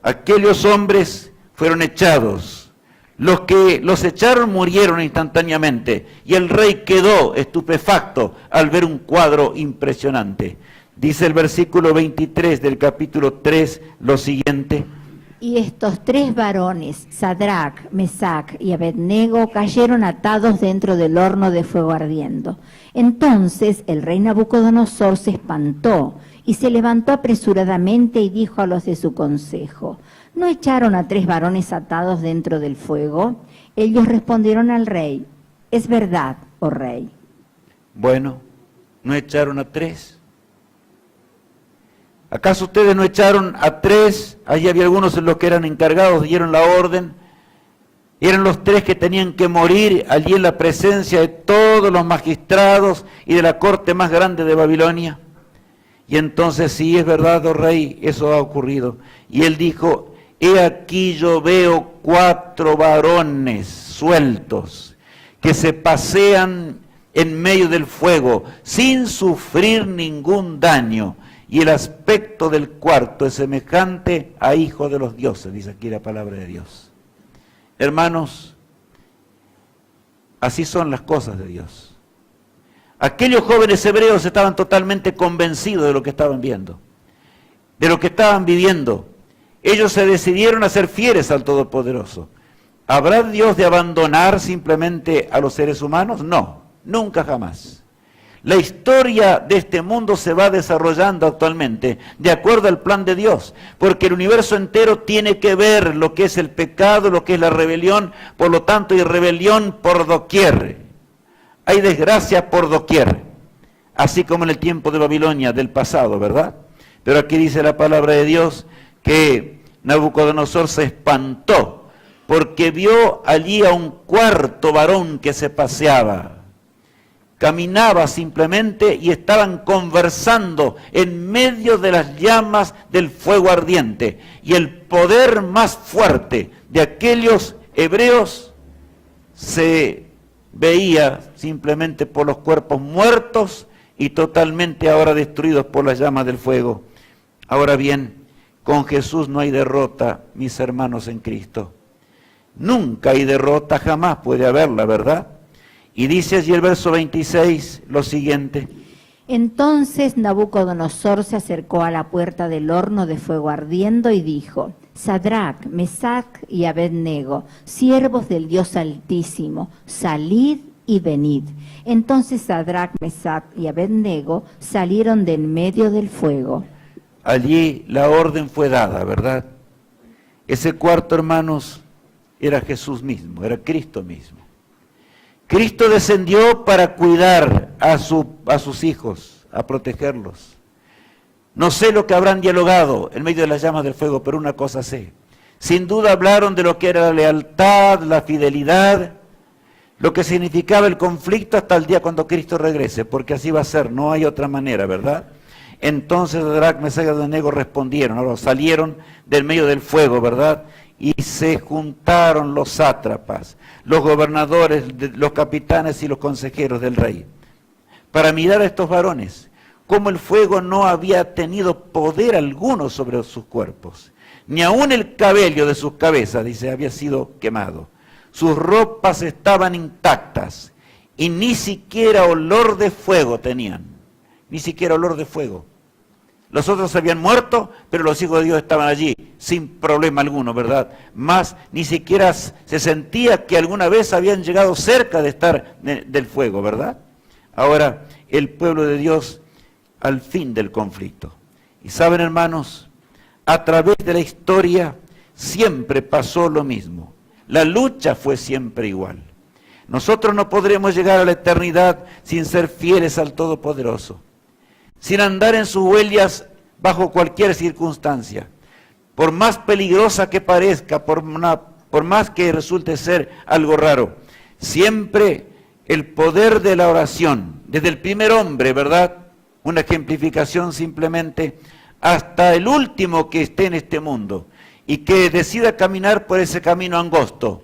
aquellos hombres fueron echados. Los que los echaron murieron instantáneamente y el rey quedó estupefacto al ver un cuadro impresionante. Dice el versículo 23 del capítulo 3 lo siguiente. Y estos tres varones, Sadrac, Mesac y Abednego, cayeron atados dentro del horno de fuego ardiendo. Entonces el rey Nabucodonosor se espantó y se levantó apresuradamente y dijo a los de su consejo: ¿no echaron a tres varones atados dentro del fuego? Ellos respondieron al rey: es verdad, oh rey. Bueno, ¿no echaron a tres? ¿Acaso ustedes no echaron a tres? Allí había algunos en los que eran encargados, dieron la orden. Eran los tres que tenían que morir allí en la presencia de todos los magistrados y de la corte más grande de Babilonia. Y entonces, sí, es verdad, oh rey, eso ha ocurrido. Y él dijo: he aquí yo veo 4 varones sueltos que se pasean en medio del fuego sin sufrir ningún daño. Y el aspecto del cuarto es semejante a hijo de los dioses, dice aquí la palabra de Dios. Hermanos, así son las cosas de Dios. Aquellos jóvenes hebreos estaban totalmente convencidos de lo que estaban viendo, de lo que estaban viviendo. Ellos se decidieron a ser fieles al Todopoderoso. ¿Habrá Dios de abandonar simplemente a los seres humanos? No, nunca jamás. La historia de este mundo se va desarrollando actualmente de acuerdo al plan de Dios, porque el universo entero tiene que ver lo que es el pecado, lo que es la rebelión, por lo tanto hay rebelión por doquier, hay desgracia por doquier, así como en el tiempo de Babilonia del pasado, ¿verdad? Pero aquí dice la palabra de Dios que Nabucodonosor se espantó porque vio allí a un cuarto varón que se paseaba. Caminaba simplemente y estaban conversando en medio de las llamas del fuego ardiente. Y el poder más fuerte de aquellos hebreos se veía simplemente por los cuerpos muertos y totalmente ahora destruidos por las llamas del fuego. Ahora bien, con Jesús no hay derrota, mis hermanos en Cristo. Nunca hay derrota, jamás puede haberla, ¿verdad? Y dice allí el verso 26 lo siguiente. Entonces Nabucodonosor se acercó a la puerta del horno de fuego ardiendo y dijo: Sadrac, Mesac y Abednego, siervos del Dios Altísimo, salid y venid. Entonces Sadrac, Mesac y Abednego salieron de en medio del fuego. Allí la orden fue dada, ¿verdad? Ese cuarto, hermanos, era Jesús mismo, era Cristo mismo. Cristo descendió para cuidar a sus hijos, a protegerlos. No sé lo que habrán dialogado en medio de las llamas del fuego, pero una cosa sé. Sin duda hablaron de lo que era la lealtad, la fidelidad, lo que significaba el conflicto hasta el día cuando Cristo regrese, porque así va a ser, no hay otra manera, ¿verdad? Entonces Sadrac, Mesach y Abednego respondieron, ahora salieron del medio del fuego, ¿verdad? Y se juntaron los sátrapas, los gobernadores, los capitanes y los consejeros del rey, para mirar a estos varones, como el fuego no había tenido poder alguno sobre sus cuerpos, ni aun el cabello de sus cabezas, dice, había sido quemado. Sus ropas estaban intactas y ni siquiera olor de fuego tenían, ni siquiera olor de fuego. Los otros habían muerto, pero los hijos de Dios estaban allí, sin problema alguno, ¿verdad? Más, ni siquiera se sentía que alguna vez habían llegado cerca de estar del fuego, ¿verdad? Ahora, el pueblo de Dios al fin del conflicto. Y saben, hermanos, a través de la historia siempre pasó lo mismo. La lucha fue siempre igual. Nosotros no podremos llegar a la eternidad sin ser fieles al Todopoderoso, sin andar en sus huellas bajo cualquier circunstancia, por más peligrosa que parezca, por más que resulte ser algo raro. Siempre el poder de la oración, desde el primer hombre, ¿verdad? Una ejemplificación simplemente, hasta el último que esté en este mundo y que decida caminar por ese camino angosto,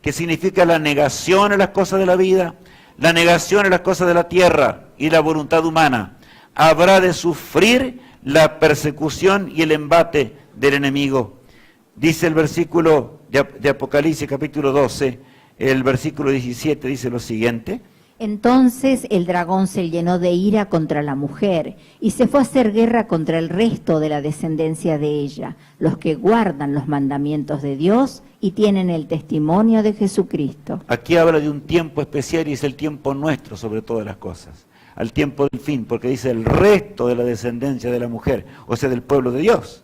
que significa la negación a las cosas de la vida, la negación a las cosas de la tierra y la voluntad humana, habrá de sufrir la persecución y el embate del enemigo. Dice el versículo de Apocalipsis capítulo 12, el versículo 17 dice lo siguiente: Entonces el dragón se llenó de ira contra la mujer y se fue a hacer guerra contra el resto de la descendencia de ella, los que guardan los mandamientos de Dios y tienen el testimonio de Jesucristo. Aquí habla de un tiempo especial y es el tiempo nuestro sobre todas las cosas, al tiempo del fin, porque dice el resto de la descendencia de la mujer, o sea, del pueblo de Dios.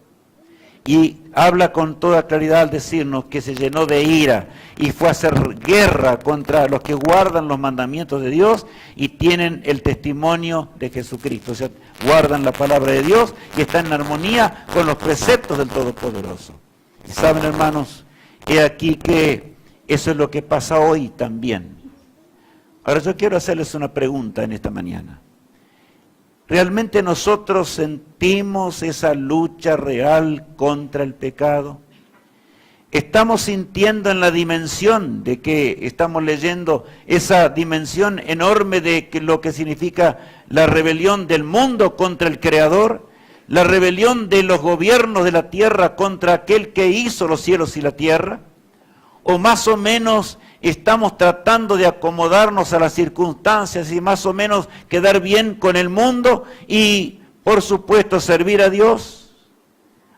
Y habla con toda claridad al decirnos que se llenó de ira y fue a hacer guerra contra los que guardan los mandamientos de Dios y tienen el testimonio de Jesucristo. O sea, guardan la palabra de Dios y están en armonía con los preceptos del Todopoderoso. Y saben, hermanos, he aquí que eso es lo que pasa hoy también. Ahora yo quiero hacerles una pregunta en esta mañana. ¿Realmente nosotros sentimos esa lucha real contra el pecado? ¿Estamos sintiendo en la dimensión de que estamos leyendo esa dimensión enorme de lo que significa la rebelión del mundo contra el Creador? ¿La rebelión de los gobiernos de la tierra contra aquel que hizo los cielos y la tierra? ¿O más o menos estamos tratando de acomodarnos a las circunstancias y más o menos quedar bien con el mundo y, por supuesto, servir a Dios,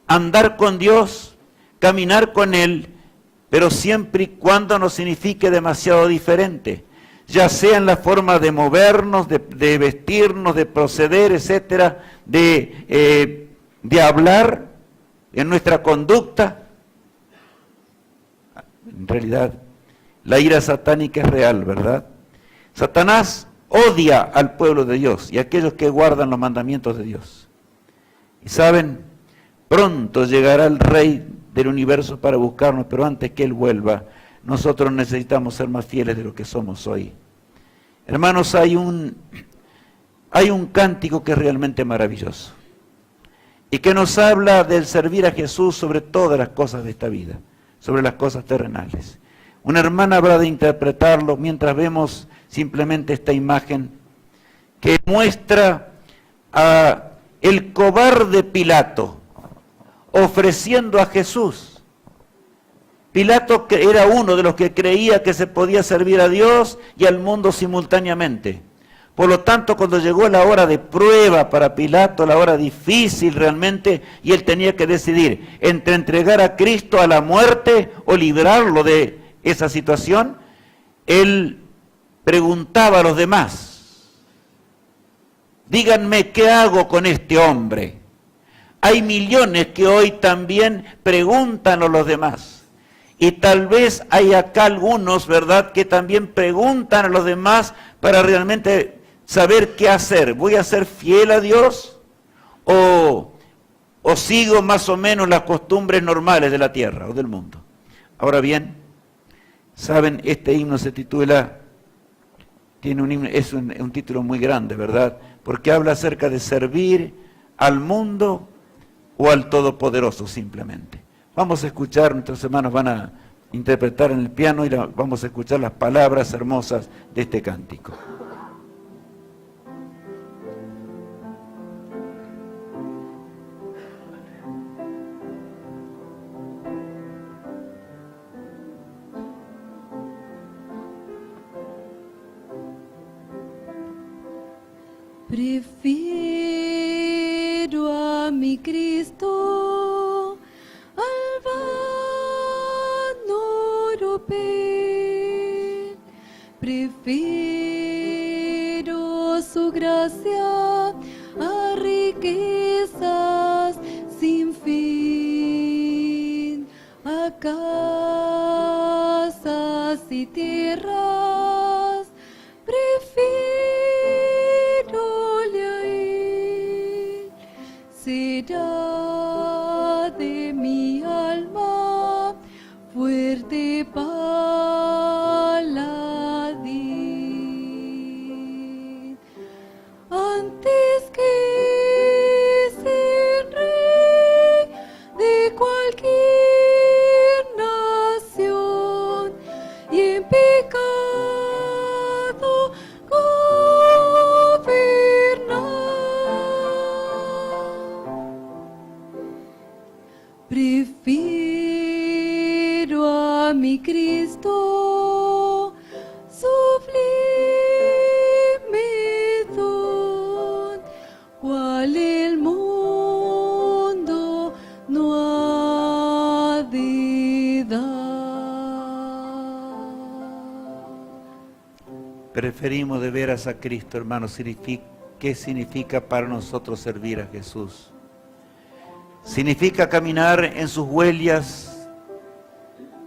andar con Dios, caminar con Él, pero siempre y cuando no signifique demasiado diferente, ya sea en la forma de movernos, de vestirnos, de proceder, etcétera, de hablar, en nuestra conducta? En realidad, la ira satánica es real, ¿verdad? Satanás odia al pueblo de Dios y a aquellos que guardan los mandamientos de Dios. Y saben, pronto llegará el Rey del universo para buscarnos, pero antes que Él vuelva, nosotros necesitamos ser más fieles de lo que somos hoy. Hermanos, hay un cántico que es realmente maravilloso y que nos habla del servir a Jesús sobre todas las cosas de esta vida, sobre las cosas terrenales. Una hermana habrá de interpretarlo mientras vemos simplemente esta imagen que muestra a el cobarde Pilato ofreciendo a Jesús. Pilato era uno de los que creía que se podía servir a Dios y al mundo simultáneamente. Por lo tanto, cuando llegó la hora de prueba para Pilato, la hora difícil realmente, y él tenía que decidir entre entregar a Cristo a la muerte o librarlo de esa situación, él preguntaba a los demás: díganme, ¿qué hago con este hombre? Hay millones que hoy también preguntan a los demás. Y tal vez hay acá algunos, ¿verdad?, que también preguntan a los demás para realmente saber qué hacer. ¿Voy a ser fiel a Dios o sigo más o menos las costumbres normales de la tierra o del mundo? Ahora bien, saben, este himno se titula, tiene un himno, es un título muy grande, ¿verdad? porque habla acerca de servir al mundo o al Todopoderoso simplemente. Vamos a escuchar, nuestros hermanos van a interpretar en el piano y vamos a escuchar las palabras hermosas de este cántico. Prefiero a mi Cristo al vano oropel. Prefiero su gracia a riquezas sin fin, a casas y tierras. Será de mi alma fuerte paladín. Antes que ser rey de cualquier nación y en pecado prefiero a mi Cristo, sublime don, cual el mundo no ha de dar. Preferimos de veras a Cristo, hermanos. ¿Qué significa para nosotros servir a Jesús? Significa caminar en sus huellas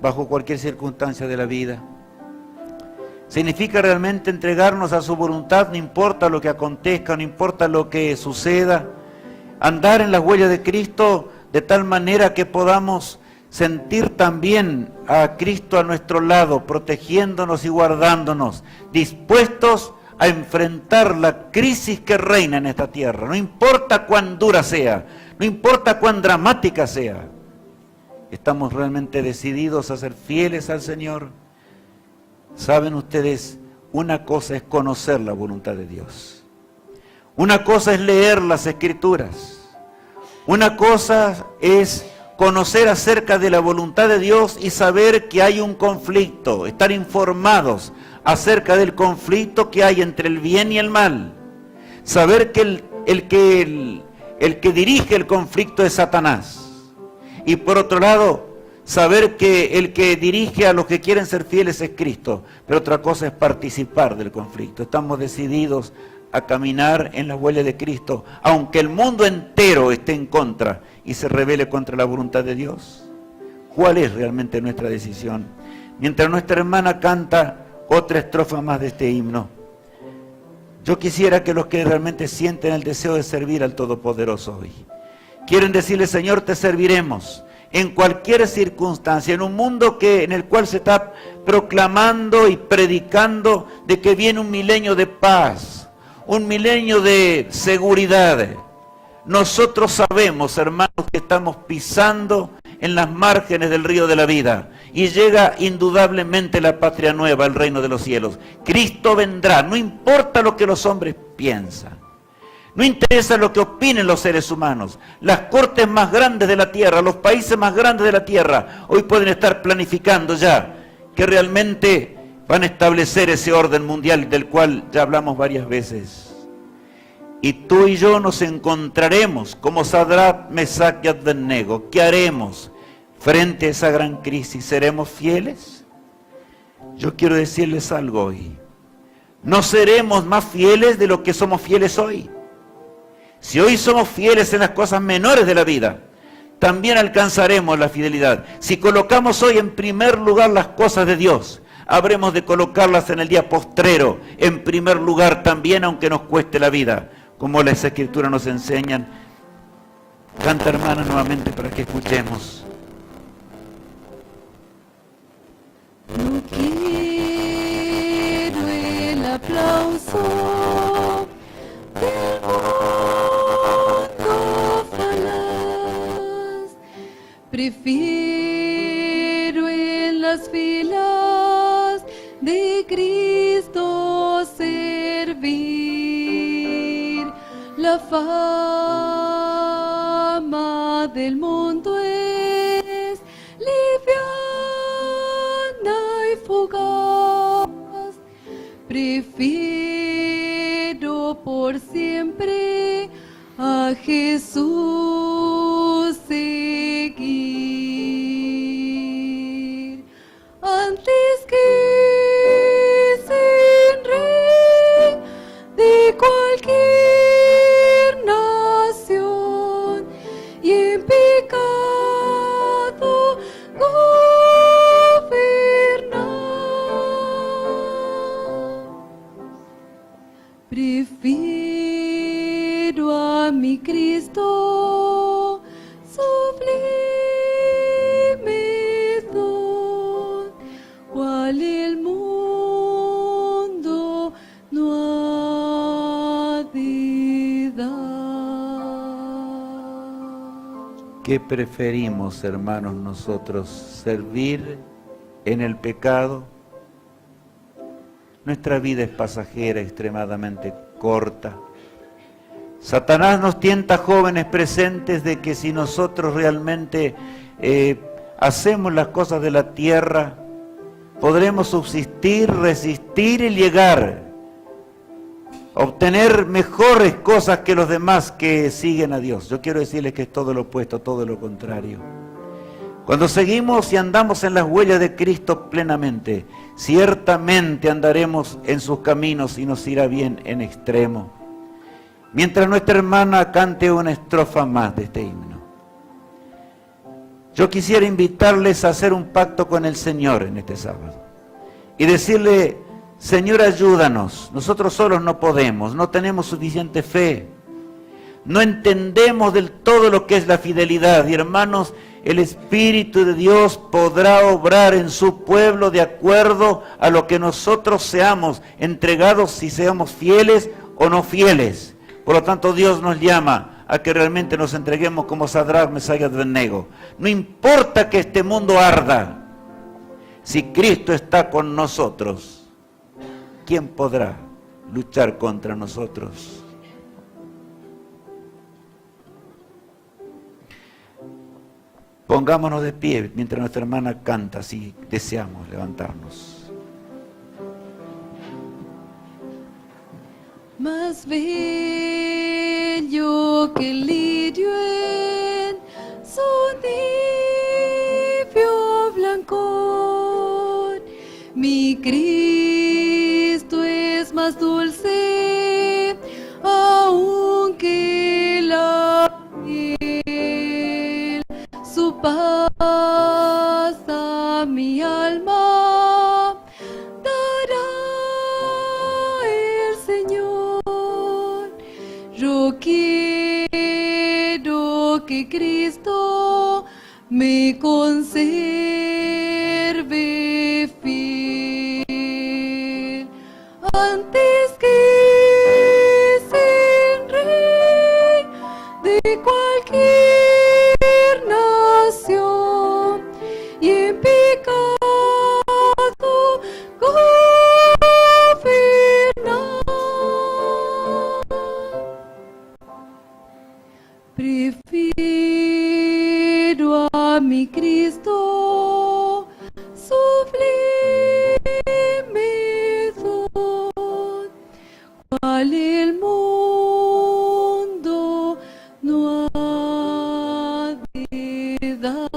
bajo cualquier circunstancia de la vida. Significa realmente entregarnos a su voluntad, no importa lo que acontezca, no importa lo que suceda. Andar en las huellas de Cristo de tal manera que podamos sentir también a Cristo a nuestro lado, protegiéndonos y guardándonos, dispuestos a enfrentar la crisis que reina en esta tierra. No importa cuán dura sea, no importa cuán dramática sea, estamos realmente decididos a ser fieles al Señor. Saben ustedes, una cosa es conocer la voluntad de Dios. Una cosa es leer las Escrituras. Una cosa es conocer acerca de la voluntad de Dios y saber que hay un conflicto, estar informados acerca del conflicto que hay entre el bien y el mal. Saber que el que dirige el conflicto es Satanás. Y por otro lado, saber que el que dirige a los que quieren ser fieles es Cristo. Pero otra cosa es participar del conflicto. Estamos decididos a caminar en las huellas de Cristo, aunque el mundo entero esté en contra y se rebele contra la voluntad de Dios. ¿Cuál es realmente nuestra decisión? Mientras nuestra hermana canta otra estrofa más de este himno, yo quisiera que los que realmente sienten el deseo de servir al Todopoderoso hoy, quieren decirle: Señor, te serviremos en cualquier circunstancia, en un mundo en el cual se está proclamando y predicando de que viene un milenio de paz, un milenio de seguridad. Nosotros sabemos, hermanos, que estamos pisando en las márgenes del río de la vida y llega indudablemente la patria nueva, el reino de los cielos. Cristo vendrá, no importa lo que los hombres piensan, no interesa lo que opinen los seres humanos. Las cortes más grandes de la tierra, los países más grandes de la tierra, hoy pueden estar planificando ya que realmente van a establecer ese orden mundial del cual ya hablamos varias veces. Y tú y yo nos encontraremos como Sadrach, Mesach y Abednego. ¿Qué haremos frente a esa gran crisis? ¿Seremos fieles? Yo quiero decirles algo hoy. No seremos más fieles de lo que somos fieles hoy. Si hoy somos fieles en las cosas menores de la vida, también alcanzaremos la fidelidad. Si colocamos hoy en primer lugar las cosas de Dios, habremos de colocarlas en el día postrero en primer lugar también, aunque nos cueste la vida, como las Escrituras nos enseñan. Canta, hermana, nuevamente para que escuchemos. No quiero el aplauso de la fama del mundo es liviana y fugaz. Prefiero por siempre a Jesús seguir antes que sin rey de cualquier nación y en pecado gobernar. Prefiero a mi Cristo sublime don, cual el mundo no ha de dar. ¿Qué preferimos, hermanos, nosotros? ¿Servir en el pecado? Nuestra vida es pasajera, extremadamente corta. Satanás nos tienta, jóvenes presentes, de que si nosotros realmente hacemos las cosas de la tierra, podremos subsistir, resistir y llegar a obtener mejores cosas que los demás que siguen a Dios. Yo quiero decirles que es todo lo opuesto, todo lo contrario. Cuando seguimos y andamos en las huellas de Cristo plenamente, ciertamente andaremos en sus caminos y nos irá bien en extremo. Mientras nuestra hermana cante una estrofa más de este himno, yo quisiera invitarles a hacer un pacto con el Señor en este sábado y decirle: Señor, ayúdanos, nosotros solos no podemos, no tenemos suficiente fe, no entendemos del todo lo que es la fidelidad. Y hermanos, el Espíritu de Dios podrá obrar en su pueblo de acuerdo a lo que nosotros seamos entregados, si seamos fieles o no fieles. Por lo tanto, Dios nos llama a que realmente nos entreguemos como Sadrach, Mesach y Abednego. No importa que este mundo arda, si Cristo está con nosotros, ¿quién podrá luchar contra nosotros? Pongámonos de pie mientras nuestra hermana canta, si deseamos levantarnos. Más bello que el lirio en su níveo blancor, mi Cristo es más dulce aún que la miel. Su paz a mi alma dará el Señor. Yo quiero que Cristo me conserve fiel antes que sin rey de cualquier nación y en pecado gobernar. Prefiero a mi Cristo sublime don, cual el mundo no ha de dar.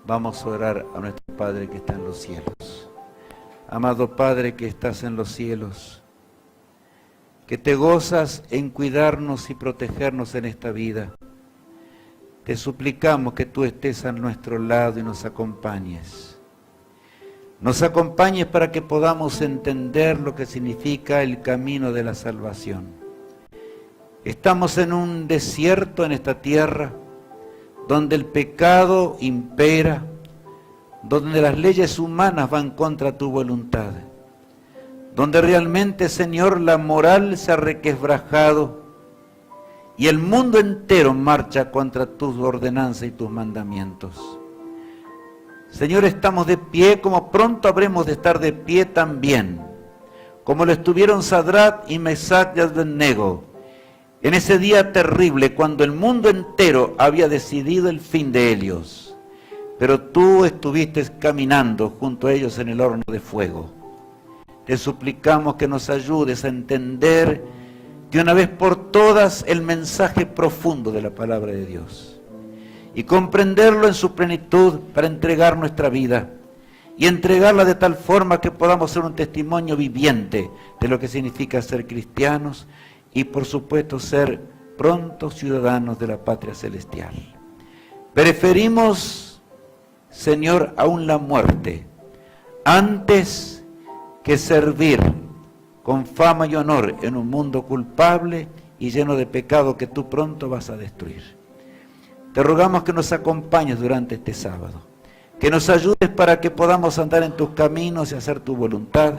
Vamos a orar a nuestro Padre que está en los cielos. Amado Padre que estás en los cielos, que te gozas en cuidarnos y protegernos en esta vida, te suplicamos que tú estés a nuestro lado y nos acompañes. Nos acompañes para que podamos entender lo que significa el camino de la salvación. Estamos en un desierto en esta tierra, donde el pecado impera, donde las leyes humanas van contra tu voluntad, donde realmente, Señor, la moral se ha requebrajado y el mundo entero marcha contra tus ordenanzas y tus mandamientos. Señor, estamos de pie como pronto habremos de estar de pie también, como lo estuvieron Sadrach y Mesach y Abednego, en ese día terrible cuando el mundo entero había decidido el fin de ellos. Pero tú estuviste caminando junto a ellos en el horno de fuego. Te suplicamos que nos ayudes a entender de una vez por todas el mensaje profundo de la palabra de Dios y comprenderlo en su plenitud para entregar nuestra vida y entregarla de tal forma que podamos ser un testimonio viviente de lo que significa ser cristianos y por supuesto ser prontos ciudadanos de la patria celestial. Preferimos, Señor, aún la muerte antes que servir con fama y honor en un mundo culpable y lleno de pecado que tú pronto vas a destruir. Te rogamos que nos acompañes durante este sábado, que nos ayudes para que podamos andar en tus caminos y hacer tu voluntad,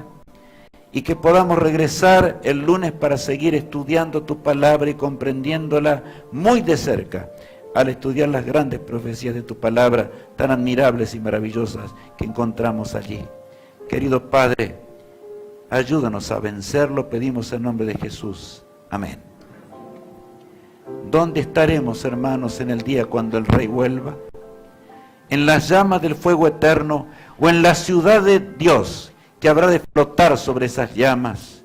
y que podamos regresar el lunes para seguir estudiando tu palabra y comprendiéndola muy de cerca, al estudiar las grandes profecías de tu palabra, tan admirables y maravillosas que encontramos allí. Querido Padre, ayúdanos a vencerlo, pedimos en nombre de Jesús. Amén. ¿Dónde estaremos, hermanos, en el día cuando el Rey vuelva? ¿En las llamas del fuego eterno o en la ciudad de Dios que habrá de flotar sobre esas llamas?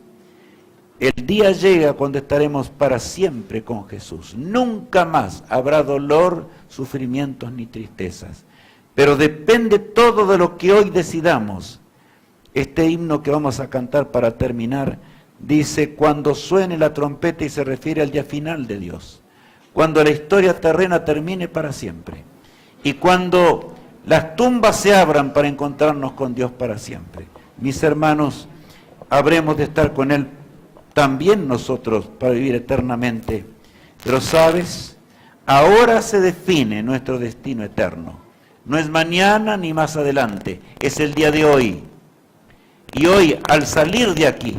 El día llega cuando estaremos para siempre con Jesús. Nunca más habrá dolor, sufrimientos ni tristezas. Pero depende todo de lo que hoy decidamos. Este himno que vamos a cantar para terminar dice: cuando suene la trompeta, y se refiere al día final de Dios, cuando la historia terrena termine para siempre y cuando las tumbas se abran para encontrarnos con Dios para siempre. Mis hermanos, habremos de estar con Él también nosotros para vivir eternamente. Pero sabes, ahora se define nuestro destino eterno. No es mañana ni más adelante, es el día de hoy. Y hoy, al salir de aquí,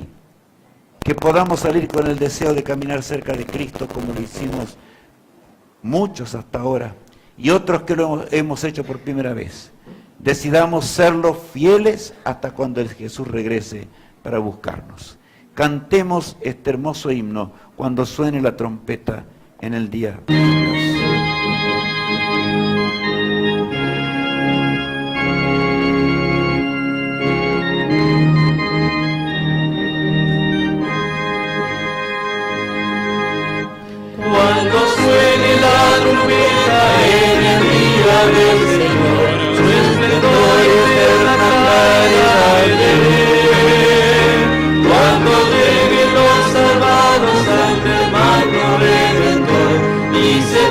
que podamos salir con el deseo de caminar cerca de Cristo como lo hicimos muchos hasta ahora y otros que lo hemos hecho por primera vez. Decidamos serlo fieles hasta cuando el Jesús regrese para buscarnos. Cantemos este hermoso himno cuando suene la trompeta en el día de Dios. Cuando suene la trompeta en el día del Señor, su esplendor eterna veré. Cuando lleguen los salvados ante el magno Redentor y se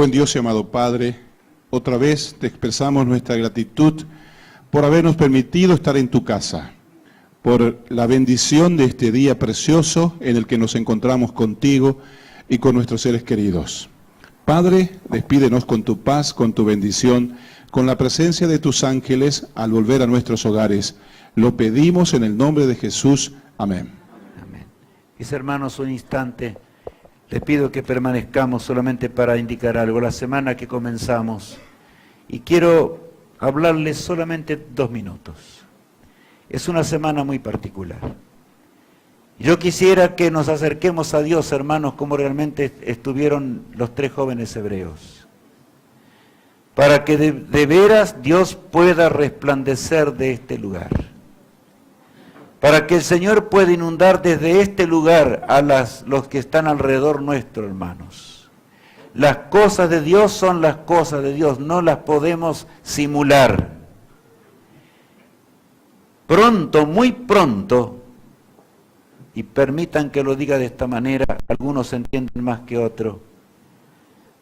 Buen Dios y amado Padre, otra vez te expresamos nuestra gratitud por habernos permitido estar en tu casa, por la bendición de este día precioso en el que nos encontramos contigo y con nuestros seres queridos. Padre, despídenos con tu paz, con tu bendición, con la presencia de tus ángeles al volver a nuestros hogares. Lo pedimos en el nombre de Jesús. Amén. Amén. Mis hermanos, un instante, les pido que permanezcamos solamente para indicar algo. La semana que comenzamos, y quiero hablarles solamente 2 minutos. Es una semana muy particular. Yo quisiera que nos acerquemos a Dios, hermanos, como realmente estuvieron los 3 jóvenes hebreos, para que de veras Dios pueda resplandecer de este lugar, para que el Señor pueda inundar desde este lugar a los que están alrededor nuestro, hermanos. Las cosas de Dios son las cosas de Dios, no las podemos simular. Pronto, muy pronto, y permitan que lo diga de esta manera, algunos entienden más que otros,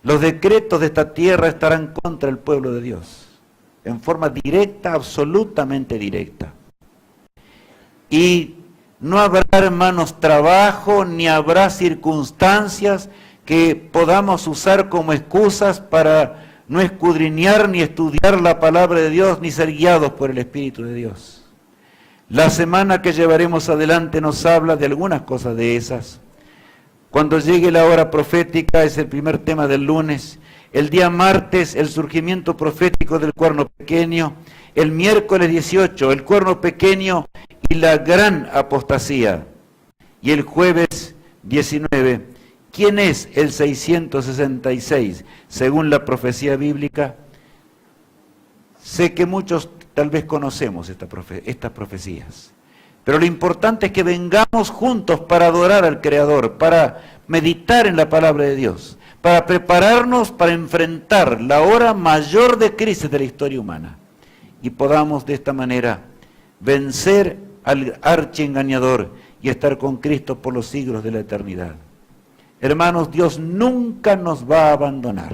los decretos de esta tierra estarán contra el pueblo de Dios, en forma directa, absolutamente directa. Y no habrá, hermanos, trabajo, ni habrá circunstancias que podamos usar como excusas para no escudriñar ni estudiar la palabra de Dios, ni ser guiados por el Espíritu de Dios. La semana que llevaremos adelante nos habla de algunas cosas de esas. Cuando llegue la hora profética, es el primer tema del lunes. El día martes, el surgimiento profético del cuerno pequeño. El miércoles 18, el cuerno pequeño y la gran apostasía. Y el jueves 19, ¿quién es el 666? Según la profecía bíblica, sé que muchos tal vez conocemos estas profecías, pero lo importante es que vengamos juntos para adorar al Creador, para meditar en la palabra de Dios, para prepararnos para enfrentar la hora mayor de crisis de la historia humana, y podamos de esta manera vencer al archiengañador y estar con Cristo por los siglos de la eternidad. Hermanos, Dios nunca nos va a abandonar.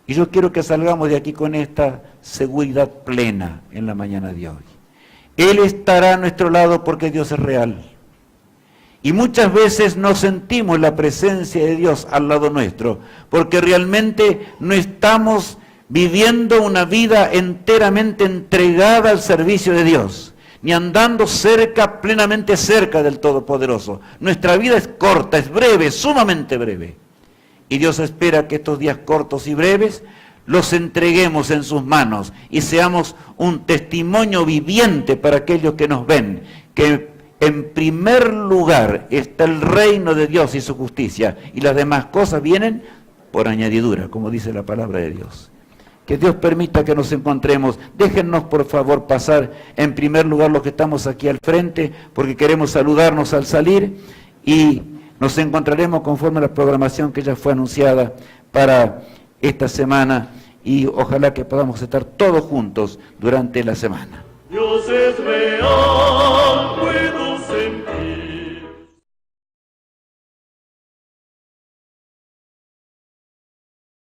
Y yo quiero que salgamos de aquí con esta seguridad plena en la mañana de hoy. Él estará a nuestro lado porque Dios es real. Y muchas veces no sentimos la presencia de Dios al lado nuestro, porque realmente no estamos viviendo una vida enteramente entregada al servicio de Dios, ni andando plenamente cerca del Todopoderoso. Nuestra vida es corta, es breve, sumamente breve. Y Dios espera que estos días cortos y breves los entreguemos en sus manos y seamos un testimonio viviente para aquellos que nos ven, que en primer lugar está el reino de Dios y su justicia, y las demás cosas vienen por añadidura, como dice la palabra de Dios. Que Dios permita que nos encontremos. Déjennos por favor pasar en primer lugar los que estamos aquí al frente, porque queremos saludarnos al salir, y nos encontraremos conforme a la programación que ya fue anunciada para esta semana, y ojalá que podamos estar todos juntos durante la semana. Dios es real.